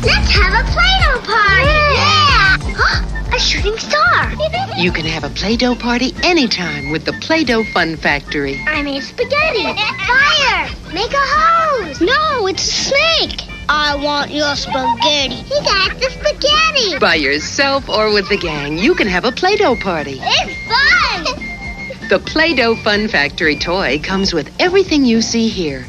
Let's have a Play-Doh party! Yeah! A shooting star! You can have a Play-Doh party anytime with the Play-Doh Fun Factory. I made spaghetti! Fire! Make a hose! No, it's a snake! I want your spaghetti. He got the spaghetti! By yourself or with the gang, you can have a Play-Doh party. It's fun! The Play-Doh Fun Factory toy comes with everything you see here.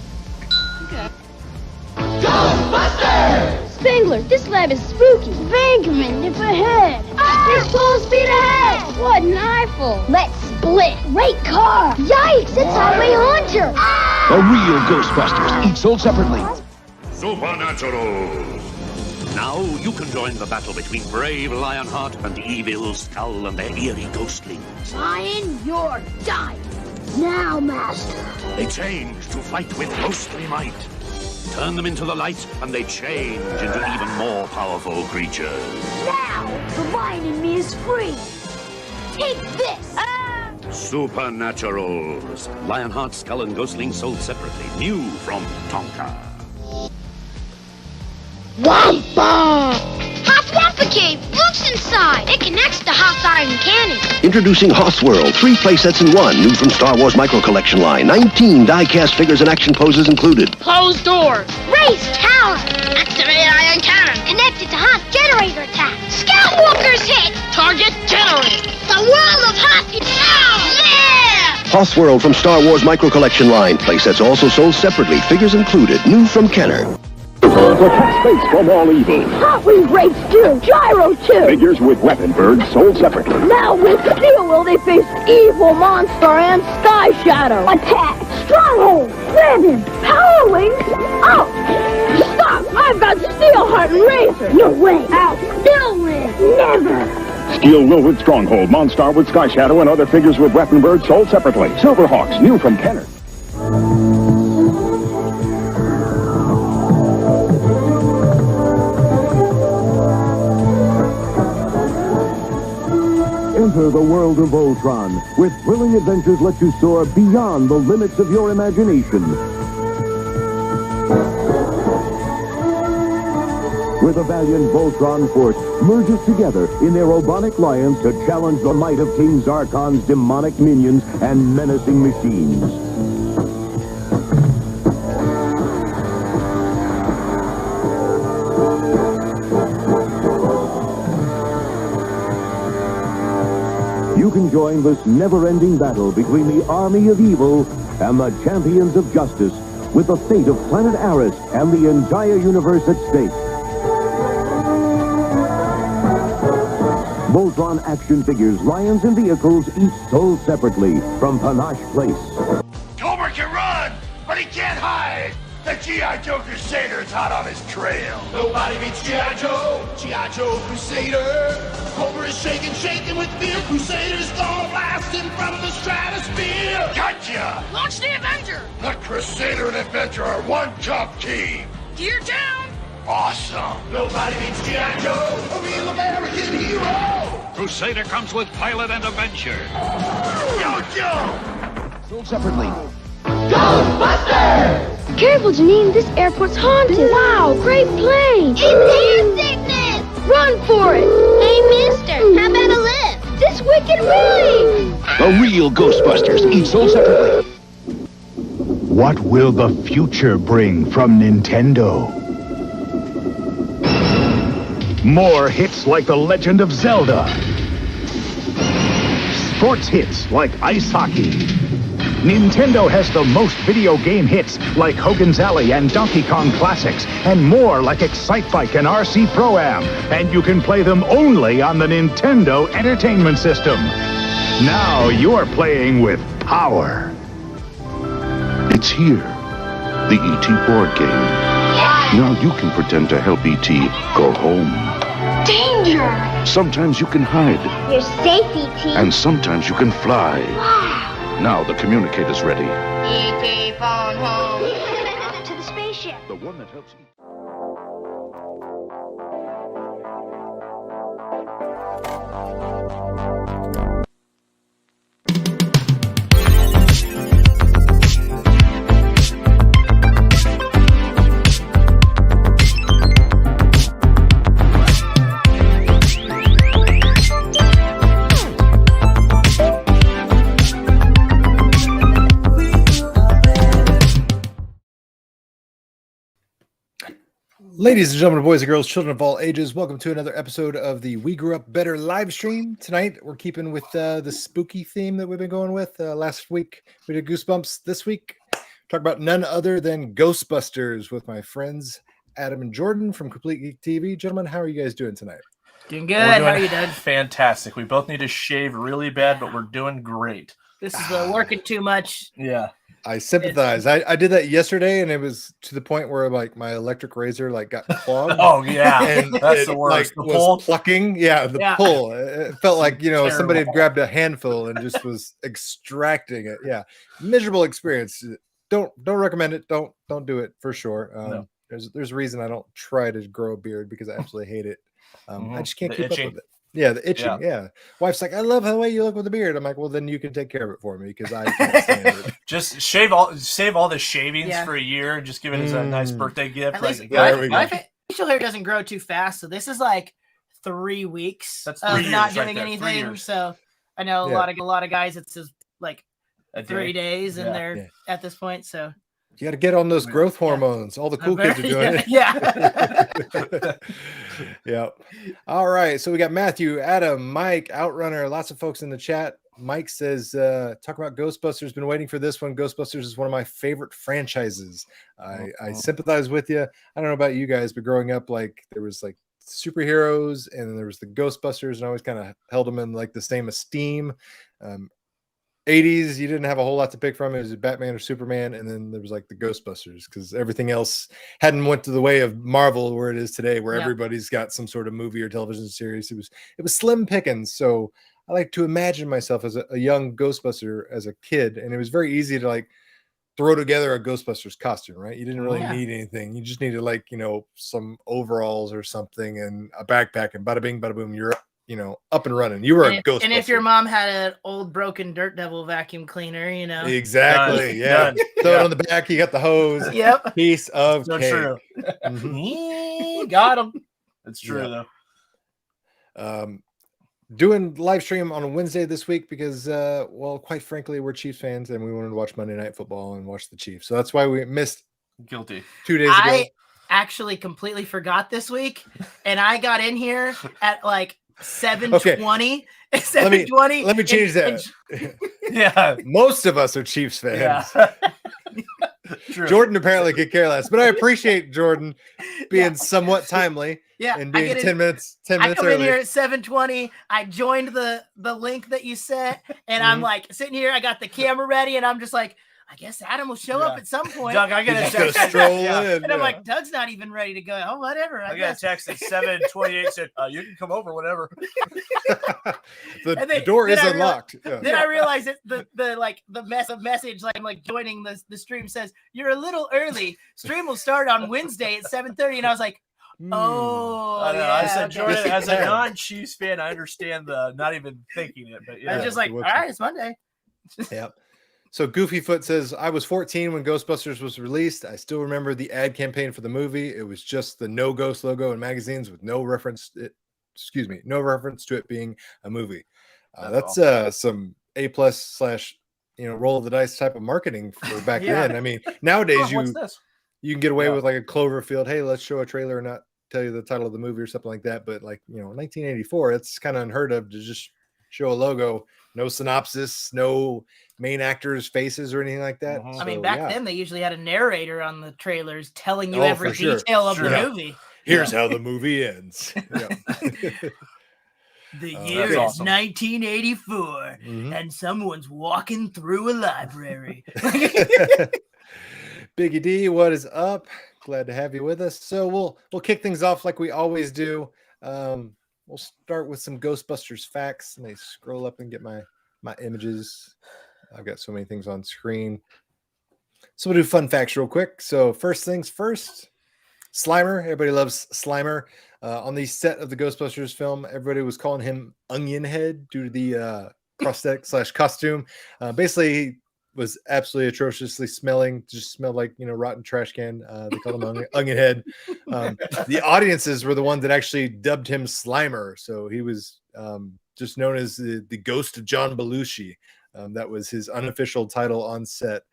Ghostbusters! Spangler, this lab is spooky. Vankerman, it's ahead. It's full speed ahead. What an eyeful. Let's split. Great car. Yikes, it's Highway Hunter! The real Ghostbusters, each sold separately. Supernatural! Now you can join the battle between brave Lionheart and evil Skull and their eerie ghostlings. Lion, you're dying. Now, Master. They change to fight with ghostly might. Turn them into the light, and they change into even more powerful creatures. Now, the lion in me is free. Take this. Supernaturals. Lionheart, Skull, and Ghostling sold separately. New from Tonka. Hot Wampa Cave! Look's inside! It connects to Hot Iron Cannon. Introducing Hoth World, 3 playsets in 1, new from Star Wars Micro Collection line. 19 die-cast figures and action poses included. Closed doors. Race Tower! Activate Iron Cannon. Connected to Hot Generator Attack. Scoutwalkers hit! Target generated. The world of Hot now! Yeah! Hoth World from Star Wars Micro Collection line. Playsets also sold separately, figures included, new from Kenner. Protect space from all evil. Hot Wing brakes too. Gyro too. Figures with weapon birds sold separately. Now with Steel Will they face Evil Monster and Sky Shadow. Attack! Stronghold! Brandon! Power Wings! Out! Stop! I've got Steelheart and Razor! No way! Out! Still win! Never! Steel Will with Stronghold, Monstar with Sky Shadow, and other figures with weapon birds sold separately. Silverhawks, new from Kenner. Enter the world of Voltron, where thrilling adventures let you soar beyond the limits of your imagination. Where the valiant Voltron force merges together in their robotic lions to challenge the might of King Zarkon's demonic minions and menacing machines. You can join this never-ending battle between the army of evil and the champions of justice, with the fate of planet Aris and the entire universe at stake. Voltron action figures, lions, and vehicles each sold separately from Panache Place. Cobra can run, but he can't hide. The G.I. Joe Crusader's hot on his trail. Nobody beats G.I. Joe. G.I. Joe Crusader. Cobra is shaking with fear. Crusader's gonna blast him from the stratosphere. Gotcha! Launch the Avenger! The Crusader and Adventure are one top team. Gear down! Awesome. Nobody beats G.I. Joe, a real American hero. Crusader comes with pilot and adventure. Yo, Joe! Sold separately. Ghostbusters! Careful, Janine, this airport's haunted. Wow, great plane! It's air sickness! Run for it! Hey, mister, how about a lift? This wicked wing! The real Ghostbusters, each sold separately. What will the future bring from Nintendo? More hits like The Legend of Zelda. Sports hits like ice hockey. Nintendo has the most video game hits like Hogan's Alley and Donkey Kong Classics, and more like Excite Bike and RC Pro-Am. And you can play them only on the Nintendo Entertainment System. Now you're playing with power. It's here. The E.T. board game. Now you can pretend to help E.T. go home. Danger! Sometimes you can hide. You're safe, E.T. And sometimes you can fly. Wow! Now the communicator's ready. E.T. phone home. To the spaceship. The one that helps E.T. Ladies and gentlemen, boys and girls, children of all ages, welcome to another episode of the We Grew Up Better live stream. Tonight, we're keeping with the spooky theme that we've been going with. Last week, we did Goosebumps. This week, talk about none other than Ghostbusters with my friends Adam and Jordan from Complete Geek TV. Gentlemen, how are you guys doing tonight? Doing good. How are you doing? Fantastic. We both need to shave really bad, but we're doing great. This is working too much. Yeah. I sympathize. I did that yesterday, and it was to the point where like my electric razor like got clogged. Oh yeah, and that's the worst. Like, The pull, plucking. Yeah, the pull. It felt like somebody had grabbed a handful and just was extracting it. Yeah, miserable experience. Don't recommend it. Don't do it for sure. No. There's a reason I don't try to grow a beard because I absolutely hate it. I just can't keep itching. up with it. Yeah, the itching. Yeah. Wife's like, I love the way you look with a beard. I'm like, well, then you can take care of it for me because I can't stand it. Just save all the shavings for a year and just give it as a nice birthday gift. At least my facial hair doesn't grow too fast, so this is like 3 weeks That's of 3 years not right doing there, 3 anything. years. So I know a lot of guys. It's just like A 3 day. days, and they're at this point. So you got to get on those growth hormones. All the cool kids are doing it. Yeah. Yeah. All right. So we got Matthew, Adam, Mike, Outrunner, lots of folks in the chat. Mike says, talk about Ghostbusters. Been waiting for this one. Ghostbusters is one of my favorite franchises. I sympathize with you. I don't know about you guys, but growing up, like there was like superheroes and then there was the Ghostbusters, and I always kind of held them in like the same esteem. 80s, you didn't have a whole lot to pick from. It was Batman or Superman, and then there was like the Ghostbusters because everything else hadn't went to the way of Marvel where it is today, where everybody's got some sort of movie or television series. It was slim pickings. So I like to imagine myself as a young Ghostbuster as a kid, and it was very easy to like throw together a Ghostbusters costume, right? You didn't really need anything. You just needed like some overalls or something and a backpack, and bada bing, bada boom, you're up and running. You were a Ghostbuster. And if your mom had an old broken Dirt Devil vacuum cleaner, Exactly. Yeah. Throw it on the back. You got the hose. Yep. Piece of So cake. true. Mhm. Got him. It's true though. Doing live stream on a Wednesday this week because, quite frankly, we're Chiefs fans and we wanted to watch Monday Night Football and watch the Chiefs. So that's why we missed. Guilty. 2 days ago. I actually completely forgot this week, and I got in here at like 7:20. 7:20. Let me change that. Yeah. Most of us are Chiefs fans. Yeah. Jordan apparently could care less, but I appreciate Jordan being somewhat timely. Yeah, and being 10 minutes I come early. in here at 7:20. I joined the link that you sent, and I'm like sitting here. I got the camera ready, and I'm just like, I guess Adam will show up at some point. Doug, I got to stroll in. And I'm like, Doug's not even ready to go. Oh, whatever. I got a text at 7:28 said, you can come over whenever. the door is unlocked. Then I realized that the message, like I'm like joining the stream, says you're a little early. Stream will start on Wednesday at 7:30, and I was like, oh, I know. yeah, I said, okay. Jordan, as a non-Chiefs fan, I understand the not even thinking it, but I was just like, all right, it's Monday. Yep. So Goofy Foot says, I was 14 when Ghostbusters was released. I still remember the ad campaign for the movie. It was just the No Ghost logo in magazines with no reference to it being a movie. That's some A+ / roll of the dice type of marketing for back then. I mean, nowadays you can get away with like a Cloverfield. Hey, let's show a trailer and not tell you the title of the movie or something like that. But like, 1984, it's kind of unheard of to just show a logo, no synopsis, no main actors' faces or anything like that. I mean, back then they usually had a narrator on the trailers telling you every for sure. detail of the movie. Here's how the movie ends. The year is 1984, and someone's walking through a library. Biggie D, what is up? Glad to have you with us. So we'll kick things off like we always do. We'll start with some Ghostbusters facts. Let me scroll up and get my images. I've got so many things on screen. So we'll do fun facts real quick. So first things first, Slimer. Everybody loves Slimer. On the set of the Ghostbusters film, everybody was calling him Onion Head due to the prosthetic / costume. Basically, he was absolutely atrociously smelling. Just smelled like rotten trash can. They called him Onion Head. The audiences were the ones that actually dubbed him Slimer. So he was just known as the ghost of John Belushi. That was his unofficial title on set.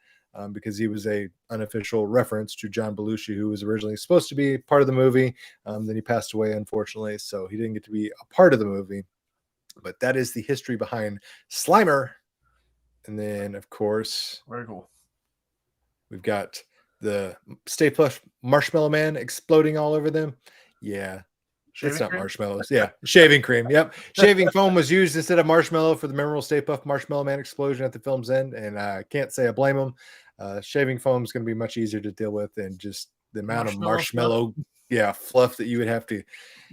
because he was a unofficial reference to John Belushi, who was originally supposed to be part of the movie. Then he passed away, unfortunately, so he didn't get to be a part of the movie. But that is the history behind Slimer. And then, of course, very cool. We've got the Stay Puft Marshmallow Man exploding all over them. Yeah. Shaving it's not cream? marshmallows. Yeah. Shaving cream. Yep. Shaving foam was used instead of marshmallow for the memorable Stay Puft Marshmallow Man explosion at the film's end. And I can't say I blame them. Shaving foam is going to be much easier to deal with than just the amount of marshmallow fluff that you would have to.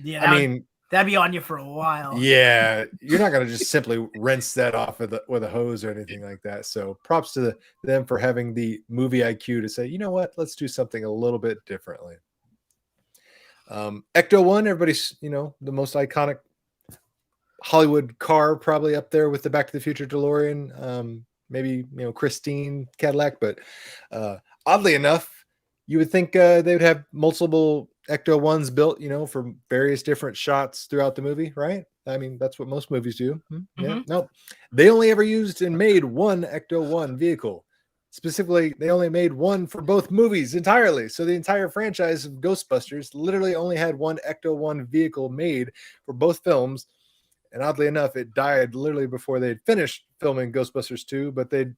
Yeah. That'd be on you for a while. Yeah, you're not going to just simply rinse that off with a hose or anything like that. So props to them for having the movie IQ to say, you know what, let's do something a little bit differently. Ecto-1, everybody's, the most iconic Hollywood car, probably up there with the Back to the Future DeLorean, maybe, Christine Cadillac. But oddly enough, you would think they would have multiple Ecto-1s built, for various different shots throughout the movie, right? I mean, that's what most movies do. Yeah. No, they only ever used and made one Ecto-1 vehicle. Specifically, they only made one for both movies entirely. So the entire franchise of Ghostbusters literally only had one Ecto-1 vehicle made for both films. And oddly enough, it died literally before they'd finished filming Ghostbusters 2, but they'd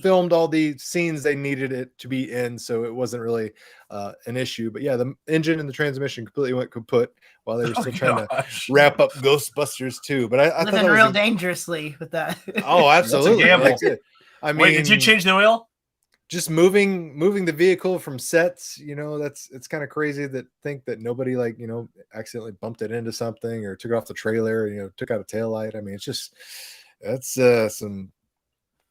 filmed all the scenes they needed it to be in, so it wasn't really an issue. But yeah, the engine and the transmission completely went kaput while they were still trying to wrap up Ghostbusters 2. But I living thought real dangerously with that. Oh, absolutely. I mean, wait, did you change the oil? Just moving the vehicle from sets, it's kind of crazy that think that nobody accidentally bumped it into something or took it off the trailer, took out a taillight. I mean, that's some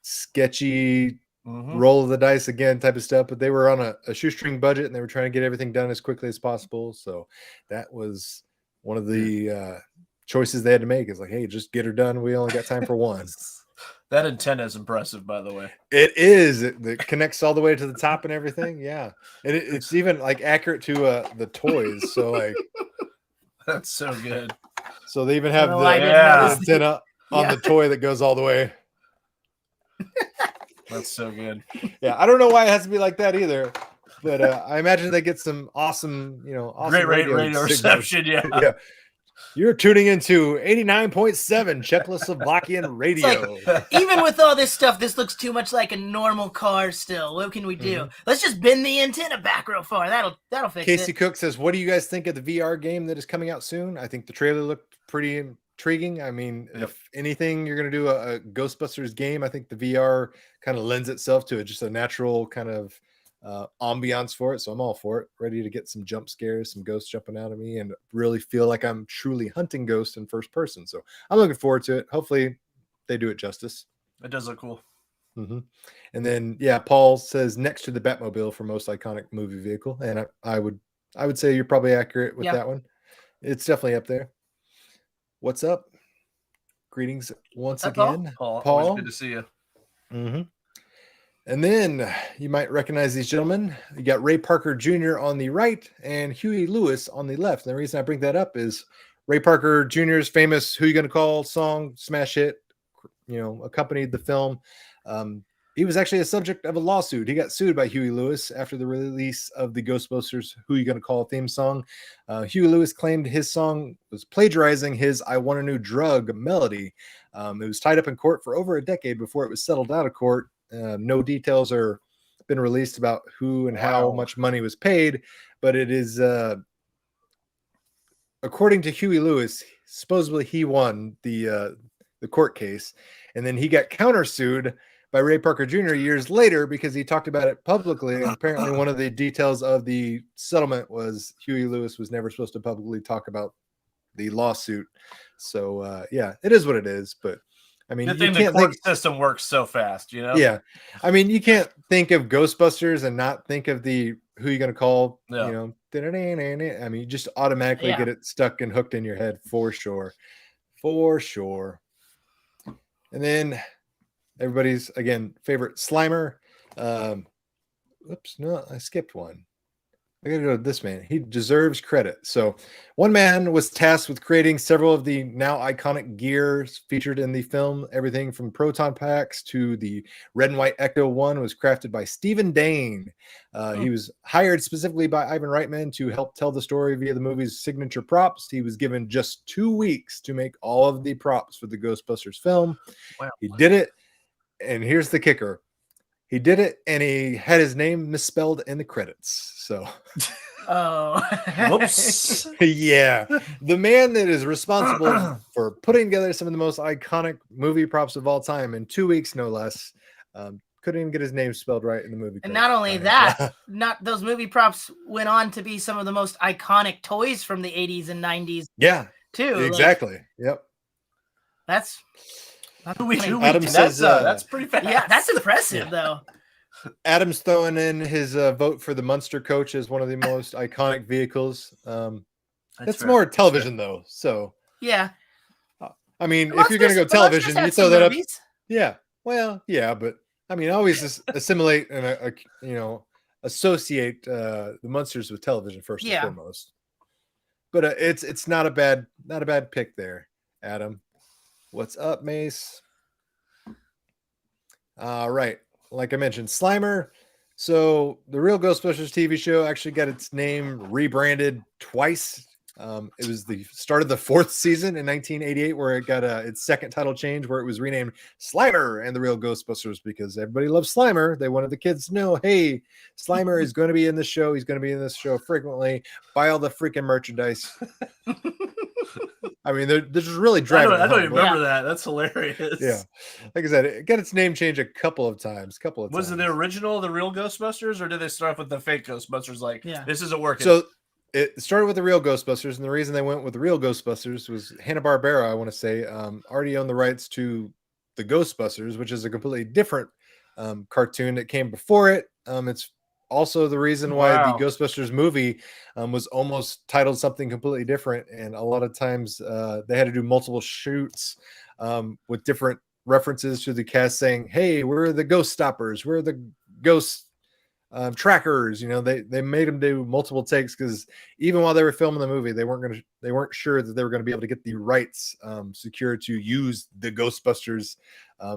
sketchy roll of the dice again type of stuff, but they were on a shoestring budget and they were trying to get everything done as quickly as possible. So that was one of the choices they had to make, is like, hey, just get her done. We only got time for one. That antenna is impressive, by the way. It is. It connects all the way to the top and everything. Yeah, and it's even accurate to the toys. So that's so good. So they even have the antenna on the toy that goes all the way. That's so good. Yeah, I don't know why it has to be like that either, but I imagine they get some awesome, awesome great radio reception. Yeah. You're tuning into 89.7 Czechoslovakian radio. Even with all this stuff, this looks too much like a normal car still. What can we do? Let's just bend the antenna back real far. That'll fix it. Casey Cook says, what do you guys think of the VR game that is coming out soon? I think the trailer looked pretty intriguing. I mean, if anything, you're going to do a Ghostbusters game, I think the VR kind of lends itself to just a natural kind of ambiance for it. So I'm all for it, ready to get some jump scares, some ghosts jumping out of me, and really feel like I'm truly hunting ghosts in first person. So I'm looking forward to it. Hopefully they do it justice. It does look cool. And then Paul says next to the Batmobile for most iconic movie vehicle, and I would say you're probably accurate with that one. It's definitely up there. What's up? Greetings once again, Paul. Always good to see you. And then you might recognize these gentlemen. You got Ray Parker Jr. on the right and Huey Lewis on the left. And the reason I bring that up is Ray Parker Jr.'s famous Who You Gonna Call song, smash hit, accompanied the film. He was actually a subject of a lawsuit. He got sued by Huey Lewis after the release of the Ghostbusters Who You Gonna Call theme song. Huey Lewis claimed his song was plagiarizing his I Want a New Drug melody. It was tied up in court for over a decade before it was settled out of court. No details are been released about who and how much money was paid, but it is according to Huey Lewis, supposedly he won the court case, and then he got countersued by Ray Parker Jr. years later because he talked about it publicly. And apparently one of the details of the settlement was Huey Lewis was never supposed to publicly talk about the lawsuit. So it is what it is, but I mean, the court system works so fast, Yeah, I mean, you can't think of Ghostbusters and not think of the Who You Gonna Call. I mean, you just automatically get it stuck and hooked in your head for sure. And then everybody's favorite Slimer. Oops, no, I skipped one. I gotta go to this man. He deserves credit. So, one man was tasked with creating several of the now iconic gears featured in the film. Everything from proton packs to the red and white Ecto 1 was crafted by Stephen Dane. He was hired specifically by Ivan Reitman to help tell the story via the movie's signature props. He was given just 2 weeks to make all of the props for the Ghostbusters film. Wow. He did it. And here's the kicker. He did it, and he had his name misspelled in the credits. So, whoops. Yeah, the man that is responsible for putting together some of the most iconic movie props of all time in 2 weeks, no less, couldn't even get his name spelled right in the movie. And not only that, not those movie props went on to be some of the most iconic toys from the 80s and 90s. Yeah, too. Exactly. Like, yep. That's. Adam says that's pretty fast. Yeah, that's impressive though. Adam's throwing in his vote for the Munster coach as one of the most iconic vehicles. That's more television though. So yeah, I mean, if you're gonna go television, you throw that up. Yeah, well, yeah, but I mean, always assimilate and associate the Munsters with television first and foremost. But it's not a bad pick there, Adam. What's up, Mace? All right. Like I mentioned, Slimer. So the real Ghostbusters TV show actually got its name rebranded twice. It was the start of the 4th season in 1988 where it got its second title change where it was renamed Slimer and the Real Ghostbusters because everybody loves Slimer. They wanted the kids to know, hey, Slimer is going to be in the show. He's going to be in this show frequently. Buy all the freaking merchandise. I mean, they're just really driving. I don't even remember that. That's hilarious. Yeah, like I said, it got its name changed a couple of times. Was it the original, the Real Ghostbusters, or did they start off with the fake Ghostbusters? Like, this isn't working. So it started with the Real Ghostbusters, and the reason they went with the Real Ghostbusters was Hanna-Barbera, I want to say, already owned the rights to the Ghostbusters, which is a completely different cartoon that came before it. It's also the reason why the Ghostbusters movie was almost titled something completely different. And a lot of times they had to do multiple shoots with different references to the cast saying, hey, we're the Ghost Stoppers. We're the Ghost trackers. They made them do multiple takes because even while they were filming the movie, they weren't sure that they were going to be able to get the rights secured to use the Ghostbusters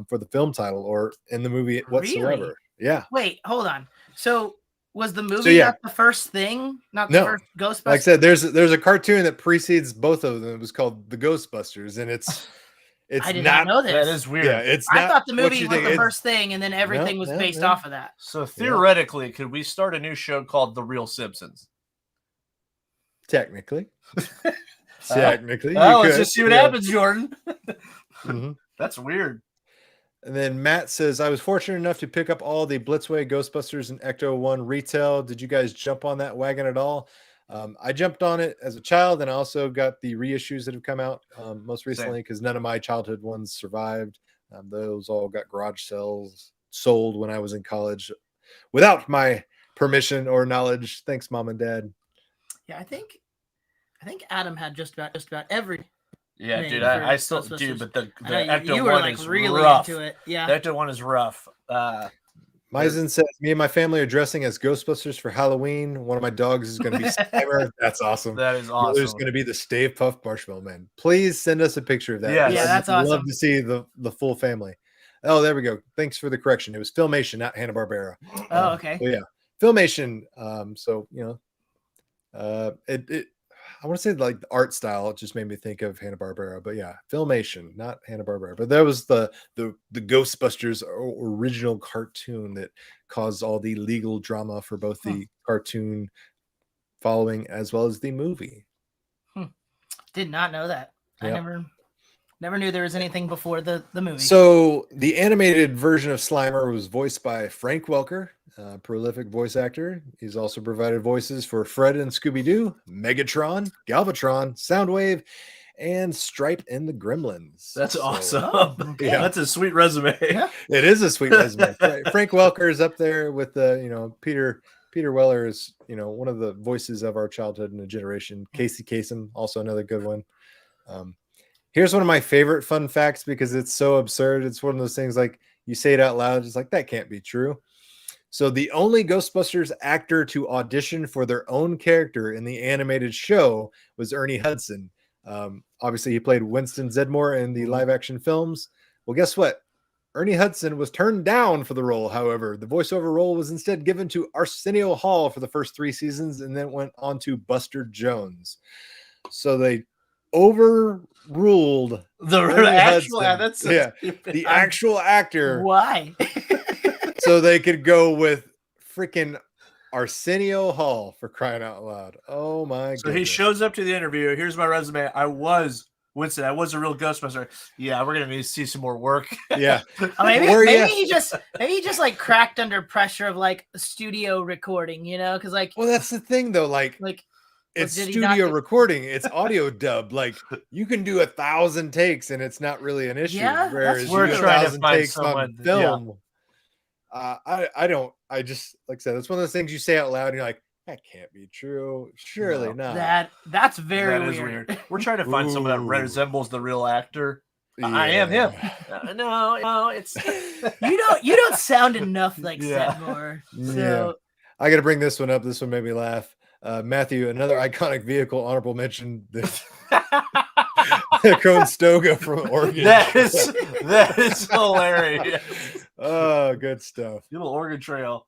for the film title or in the movie whatsoever. Really? Yeah. Wait, hold on. So was the movie not the first thing? Not the first Ghostbusters? Like I said, there's a cartoon that precedes both of them. It was called The Ghostbusters, and it's I did not know this. That is weird. Yeah, I thought the movie was the first thing, and then everything was based off of that. So theoretically, could we start a new show called The Real Simpsons? Technically. Technically. Let's just see what happens, Jordan. That's weird. And then Matt says, I was fortunate enough to pick up all the Blitzway, Ghostbusters, and Ecto 1 retail. Did you guys jump on that wagon at all? I jumped on it as a child, and I also got the reissues that have come out most recently because none of my childhood ones survived. Those all got garage sales sold when I was in college without my permission or knowledge. Thanks, Mom and Dad. Yeah, I think Adam had just about every. Yeah, dude, I still do, but the Ecto 1 is really rough. into it. Yeah, the Ecto 1 is rough. Myzen says, me and my family are dressing as Ghostbusters for Halloween. One of my dogs is going to be Slimer. That's awesome. That is awesome. There's going to be the Stave Puft Marshmallow Man. Please send us a picture of that. Yeah, that's awesome. I'd love to see the full family. Oh, there we go. Thanks for the correction. It was Filmation, not Hanna-Barbera. Oh, okay. Yeah, Filmation. So I want to say like the art style. It just made me think of Hanna-Barbera, but yeah, Filmation, not Hanna-Barbera. But that was the Ghostbusters original cartoon that caused all the legal drama for both the cartoon following as well as the movie. Did not know that. Yep. I never knew there was anything before the movie. So the animated version of Slimer was voiced by Frank Welker, a prolific voice actor. He's also provided voices for Fred and Scooby-Doo, Megatron, Galvatron, Soundwave, and Stripe and the Gremlins. That's awesome. Yeah, that's a sweet resume. It is a sweet resume. Frank Welker is up there with Peter Weller is one of the voices of our childhood and a generation. Casey Kasem, also another good one. Here's one of my favorite fun facts because it's so absurd. It's one of those things like you say it out loud, it's like that can't be true. So the only Ghostbusters actor to audition for their own character in the animated show was Ernie Hudson. Obviously, he played Winston Zeddemore in the live-action films. Well, guess what? Ernie Hudson was turned down for the role. However, the voiceover role was instead given to Arsenio Hall for the first 3 seasons, and then went on to Buster Jones. So they overruled the actual the actual actor. Why? So they could go with freaking Arsenio Hall, for crying out loud. Oh my god. So he shows up to the interview. Here's my resume. I was Winston. I was a real Ghostbuster. Yeah, we're gonna need to see some more work. Yeah. Maybe he just like cracked under pressure of like a studio recording, because like. Well, that's the thing though. Like it's studio recording. It's audio dub. Like you can do 1,000 takes and it's not really an issue. Yeah, whereas we're trying to find takes on film. Yeah. I just, like I said, it's one of those things you say out loud and you're like, that can't be true. Surely not. That's very weird. We're trying to find someone that resembles the real actor. Yeah. I am him. No, it's you don't sound enough like Zeddemore. So yeah. I got to bring this one up. This one made me laugh. Matthew, another iconic vehicle, honorable mention. Conestoga from Oregon. That is hilarious. Oh, good stuff. Your little Oregon Trail.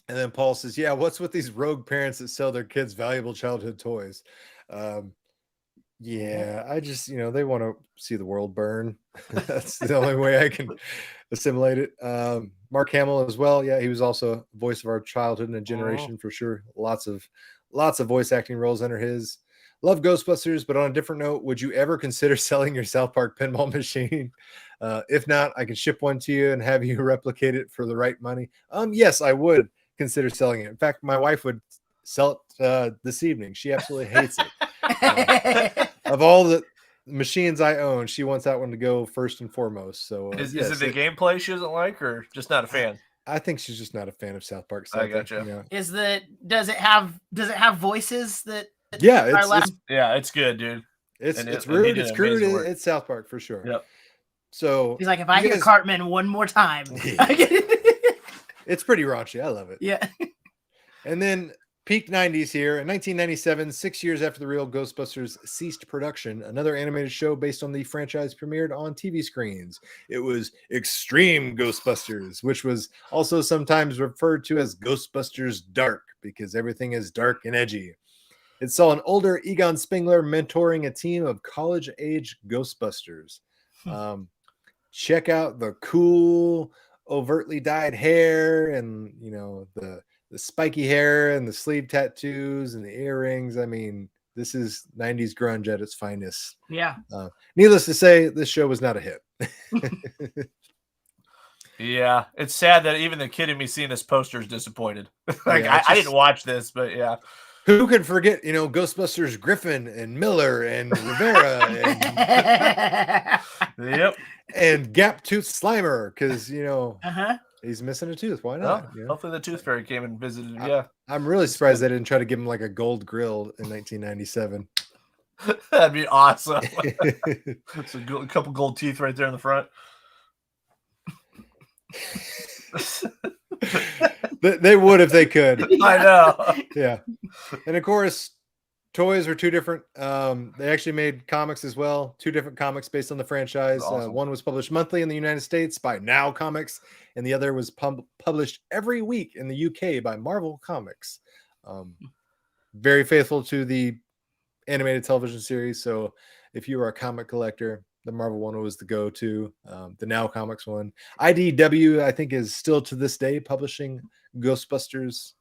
And then Paul says, yeah, what's with these rogue parents that sell their kids valuable childhood toys? Yeah, I just, they want to see the world burn. That's the only way I can assimilate it. Mark Hamill as well. Yeah, he was also a voice of our childhood and a generation for sure. Lots of voice acting roles under his. Love Ghostbusters, but on a different note, would you ever consider selling your South Park pinball machine? If not, I can ship one to you and have you replicate it for the right money. Yes, I would consider selling it. In fact, my wife would sell it this evening. She absolutely hates it. Of all the machines I own, she wants that one to go first and foremost. So is it the gameplay she doesn't like, or just not a fan? I think she's just not a fan of South Park. So I gotcha. Does it have voices that? Yeah, it's good, dude. It's rude. It's crude. It's South Park for sure. Yep. So he's like, if I hear Cartman one more time, it's pretty raunchy. I love it. Yeah. And then peak 90s here in 1997, 6 years after the real Ghostbusters ceased production, another animated show based on the franchise premiered on TV screens. It was Extreme Ghostbusters, which was also sometimes referred to as Ghostbusters Dark because everything is dark and edgy. It saw an older Egon Spengler mentoring a team of college-age Ghostbusters. Check out the cool, overtly dyed hair and, the spiky hair and the sleeve tattoos and the earrings. I mean, this is 90s grunge at its finest. Yeah. Needless to say, this show was not a hit. Yeah, it's sad that even the kid in me seeing this poster is disappointed. I didn't watch this, but yeah. Who can forget, Ghostbusters Griffin and Miller and Rivera and yep, and Gap Tooth Slimer because he's missing a tooth. Why not? Well, hopefully the Tooth Fairy came and visited. Yeah, I'm really surprised they didn't try to give him like a gold grill in 1997. That'd be awesome. It's a couple gold teeth right there in the front. They would if they could. I know. Yeah. And of course, toys were two different. They actually made comics as well. 2 different comics based on the franchise. Awesome. One was published monthly in the United States by Now Comics, and the other was published every week in the UK by Marvel Comics. Very faithful to the animated television series. So if you are a comic collector, the Marvel one was the go-to. The Now Comics one. IDW, I think, is still to this day publishing Ghostbusters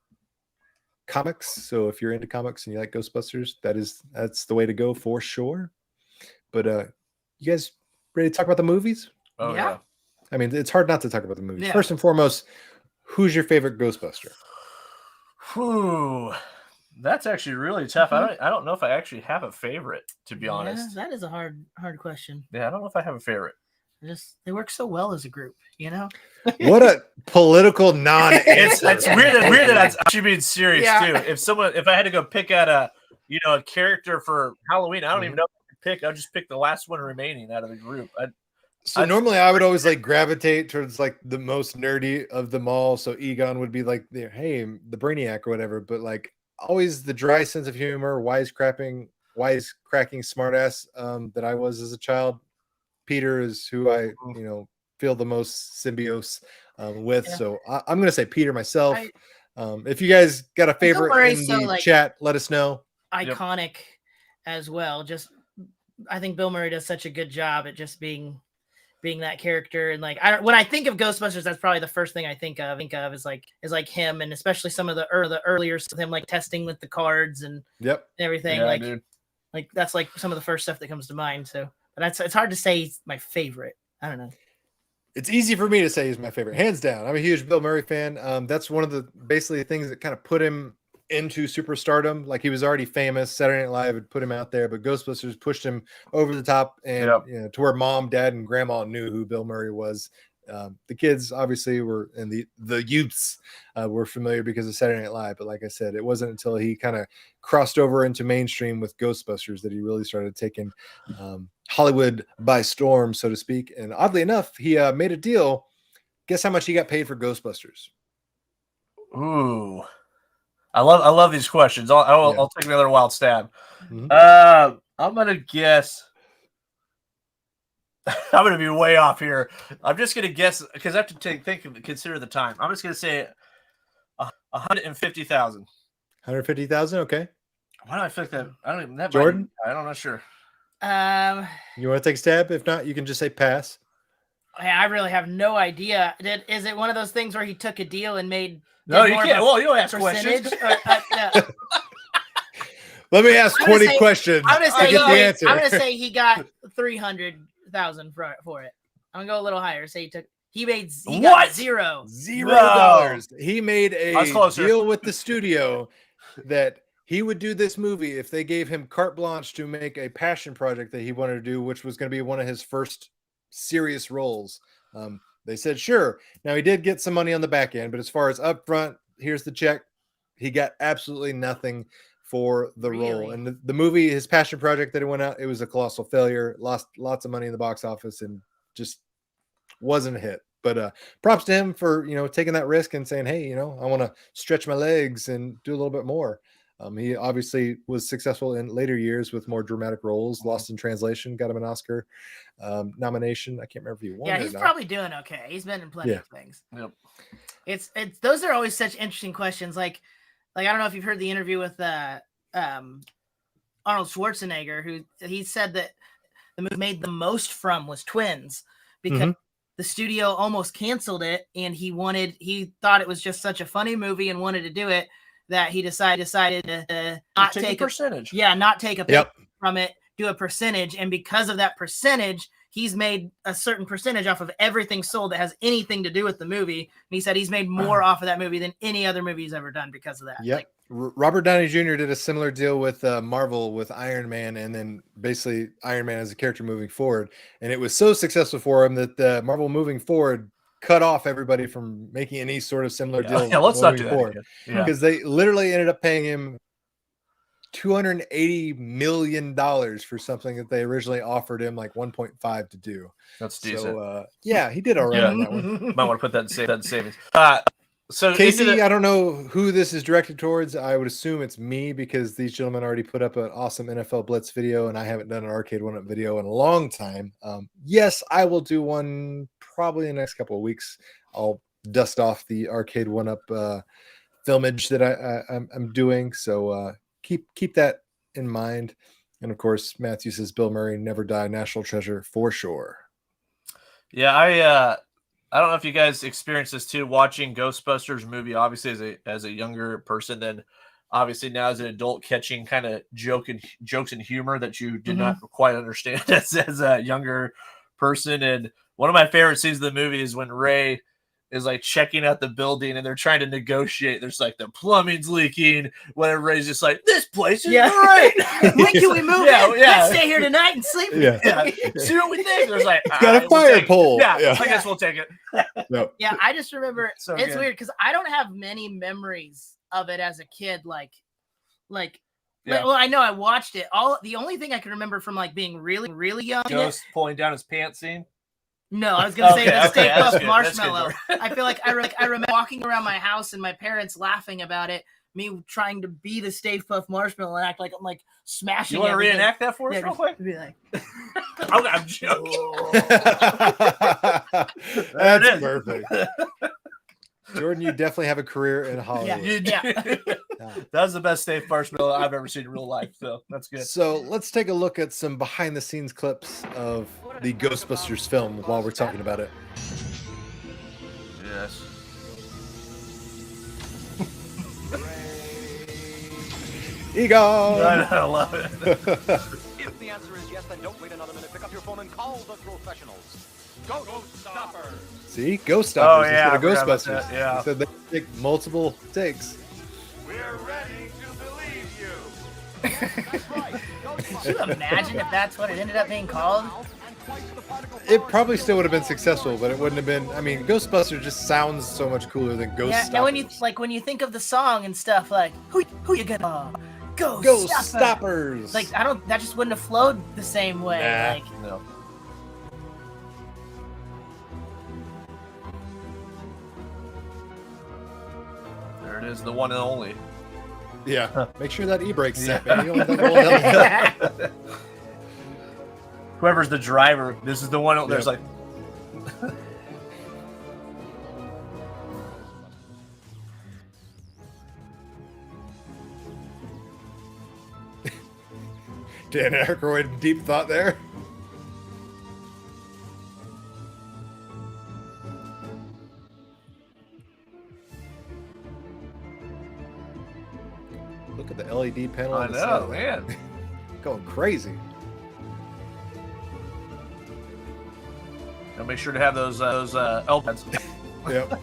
comics. So if you're into comics and you like Ghostbusters, that's the way to go for sure. But you guys ready to talk about the movies? Oh, yeah. I mean, it's hard not to talk about the movies. Yeah. First and foremost, who's your favorite Ghostbuster? Whew. That's actually really tough. I don't know if I actually have a favorite, to be honest. That is a hard question. Yeah, I don't know if I have a favorite. They work so well as a group, What a political non-answer. It's weird that that's actually being serious too. If I had to go pick out a character for Halloween, I don't even know if I could pick. I'll just pick the last one remaining out of the group. So normally I would always like gravitate towards like the most nerdy of them all. So Egon would be like, hey, the Brainiac or whatever. But like always the dry sense of humor, wisecracking smartass that I was as a child. Peter is who I feel the most symbiosis with. Yeah. So I'm gonna say Peter myself. If you guys got a favorite in the chat, let us know. Iconic as well. Just I think Bill Murray does such a good job at just being that character. And like when I think of Ghostbusters, that's probably the first thing I think of is like him, and especially some of the earlier stuff, him like testing with the cards and everything. Yeah, like that's like some of the first stuff that comes to mind. So but it's hard to say he's my favorite. I don't know. It's easy for me to say he's my favorite, hands down. I'm a huge Bill Murray fan. That's one of the basically things that kind of put him into superstardom. Like he was already famous. Saturday Night Live had put him out there, but Ghostbusters pushed him over the top, and to where mom, dad, and grandma knew who Bill Murray was. The kids obviously were, and the youths were familiar because of Saturday Night Live. But like I said, it wasn't until he kind of crossed over into mainstream with Ghostbusters that he really started taking Hollywood by storm, so to speak. And oddly enough, he made a deal. Guess how much he got paid for Ghostbusters? Ooh. I love these questions. I'll take another wild stab. Mm-hmm. I'm gonna guess. I'm gonna be way off here. I'm just gonna guess because I have to consider the time. I'm just gonna say $150,000. 150,000. Okay. Why do I think that? I don't even. That Jordan. I'm not sure. You want to take a stab? If not, you can just say pass. I really have no idea. Is it one of those things where he took a deal and made? No, you can't. Well, you don't ask questions. Let me ask 20 questions. I'm gonna say to get the answer. I'm gonna say he got 300,000 for it. I'm gonna go a little higher. Say he got $0. $0. He made a deal with the studio that he would do this movie if they gave him carte blanche to make a passion project that he wanted to do, which was going to be one of his first serious roles. They said, sure. Now, he did get some money on the back end, but as far as upfront, here's the check. He got absolutely nothing for the role. And the movie, his passion project that it went out, it was a colossal failure, lost lots of money in the box office, and just wasn't a hit. But props to him for, taking that risk and saying, hey, I want to stretch my legs and do a little bit more. He obviously was successful in later years with more dramatic roles. Lost in Translation got him an Oscar nomination. I can't remember if he won. Yeah, he's probably doing okay. He's been in plenty of things. Yep. It's those are always such interesting questions. Like I don't know if you've heard the interview with Arnold Schwarzenegger, who he said that the movie made the most from was Twins because the studio almost canceled it, and he thought it was just such a funny movie and wanted to do it, that he decided to not take a percentage. Not take a pay from it, do a percentage. And because of that percentage, he's made a certain percentage off of everything sold that has anything to do with the movie. And he said he's made more off of that movie than any other movie he's ever done because of that. Yep. Robert Downey Jr. did a similar deal with Marvel with Iron Man, and then basically Iron Man as a character moving forward. And it was so successful for him that Marvel moving forward cut off everybody from making any sort of similar deal. Yeah, let's not do that. Because they literally ended up paying him $280 million for something that they originally offered him like 1.5 to do. That's decent. So, he did all right on that one. Might want to put that in savings. So Casey, I don't know who this is directed towards. I would assume it's me because these gentlemen already put up an awesome NFL Blitz video, and I haven't done an arcade one-up video in a long time. Yes, I will do one probably in the next couple of weeks. I'll dust off the arcade one-up filmage that I'm doing. So keep that in mind. And of course, Matthew says Bill Murray, never die, national treasure for sure. Yeah, I don't know if you guys experienced this too, watching Ghostbusters movie, obviously as a younger person, then obviously now as an adult, catching kind of jokes and humor that you did not quite understand as a younger person. And one of my favorite scenes of the movie is when Ray is like checking out the building and they're trying to negotiate. There's like the plumbing's leaking. When Ray's just like, this place is great. When can we move in? Let's stay here tonight and sleep. See what we think. There's like, got a fire pole. I guess we'll take it. Yeah, I just remember it's weird because I don't have many memories of it as a kid. Well, I know I watched it. The only thing I can remember from like being really, really young. Ghost pulling down his pants scene. No, I was gonna say the Stay Puft good. Marshmallow. I feel like I remember walking around my house and my parents laughing about it. Me trying to be the Stay Puft Marshmallow and act like I'm like smashing. You want to everything. reenact that for us real quick? Be like, I'm joking. That's perfect. Jordan, you definitely have a career in Hollywood. Yeah. That was the best Stay Marshmallow I've ever seen in real life. So that's good. So let's take a look at some behind the scenes clips of the Ghostbusters film while we're talking about it. Yes. Egon! I love it. If the answer is yes, then don't wait another minute. Pick up your phone and call the professionals. Ghostbusters. See? Ghostbusters Oh, yeah, instead of I forgot about Ghostbusters. that, yeah. They said they take multiple takes. We're ready to believe you. That's right. Can you imagine if that's what it ended up being called? It probably still would have been successful, but it wouldn't have been. I mean, Ghostbusters just sounds so much cooler than Ghost. Yeah. Now when you think of the song and stuff, like who you gonna Ghost Stoppers. Like that just wouldn't have flowed the same way. Nah. Like No. There it is, the one and only. Yeah. Make sure that e-brake's set, man. You don't want that rolled down. Whoever's the driver, this is the one. There's like. Dan Aykroyd, deep thought there. Look at the LED panel. I on the know, side. man. Going crazy. Now make sure to have those L pads. Yep.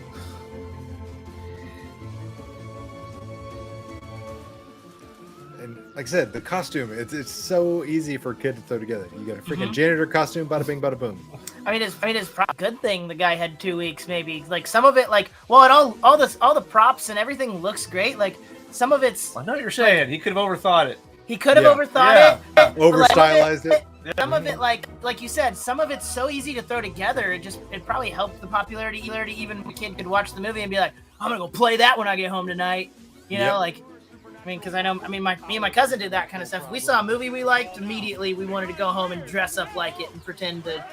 And like I said, the costume, it's so ezy for a kid to throw together. You got a freaking janitor costume, bada bing, bada boom. I mean, it's probably a good thing the guy had 2 weeks, maybe. Like some of it, like all the props and everything looks great. Like some of it's. I know what you're saying. He could have overthought it. He could have overthought it. Over stylized it. Some of it, like you said, some of it's so easy to throw together. It probably helped the popularity. Even a kid could watch the movie and be like, "I'm gonna go play that when I get home tonight." You know, like, I mean, because I know, me and my cousin did that kind of stuff. If we saw a movie we liked, immediately we wanted to go home and dress up like it and pretend to.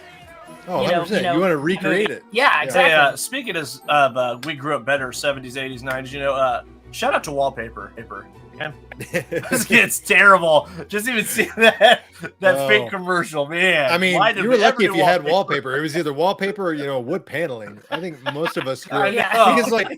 Oh, 100%. You want to recreate it. Yeah, exactly. Hey, speaking of we grew up better, 70s, 80s, 90s. You know, shout out to Wallpaper. It's terrible. Just even seeing that fake commercial, man. I mean, you were lucky if you had wallpaper. It was either wallpaper or wood paneling. I think most of us grew up because, like,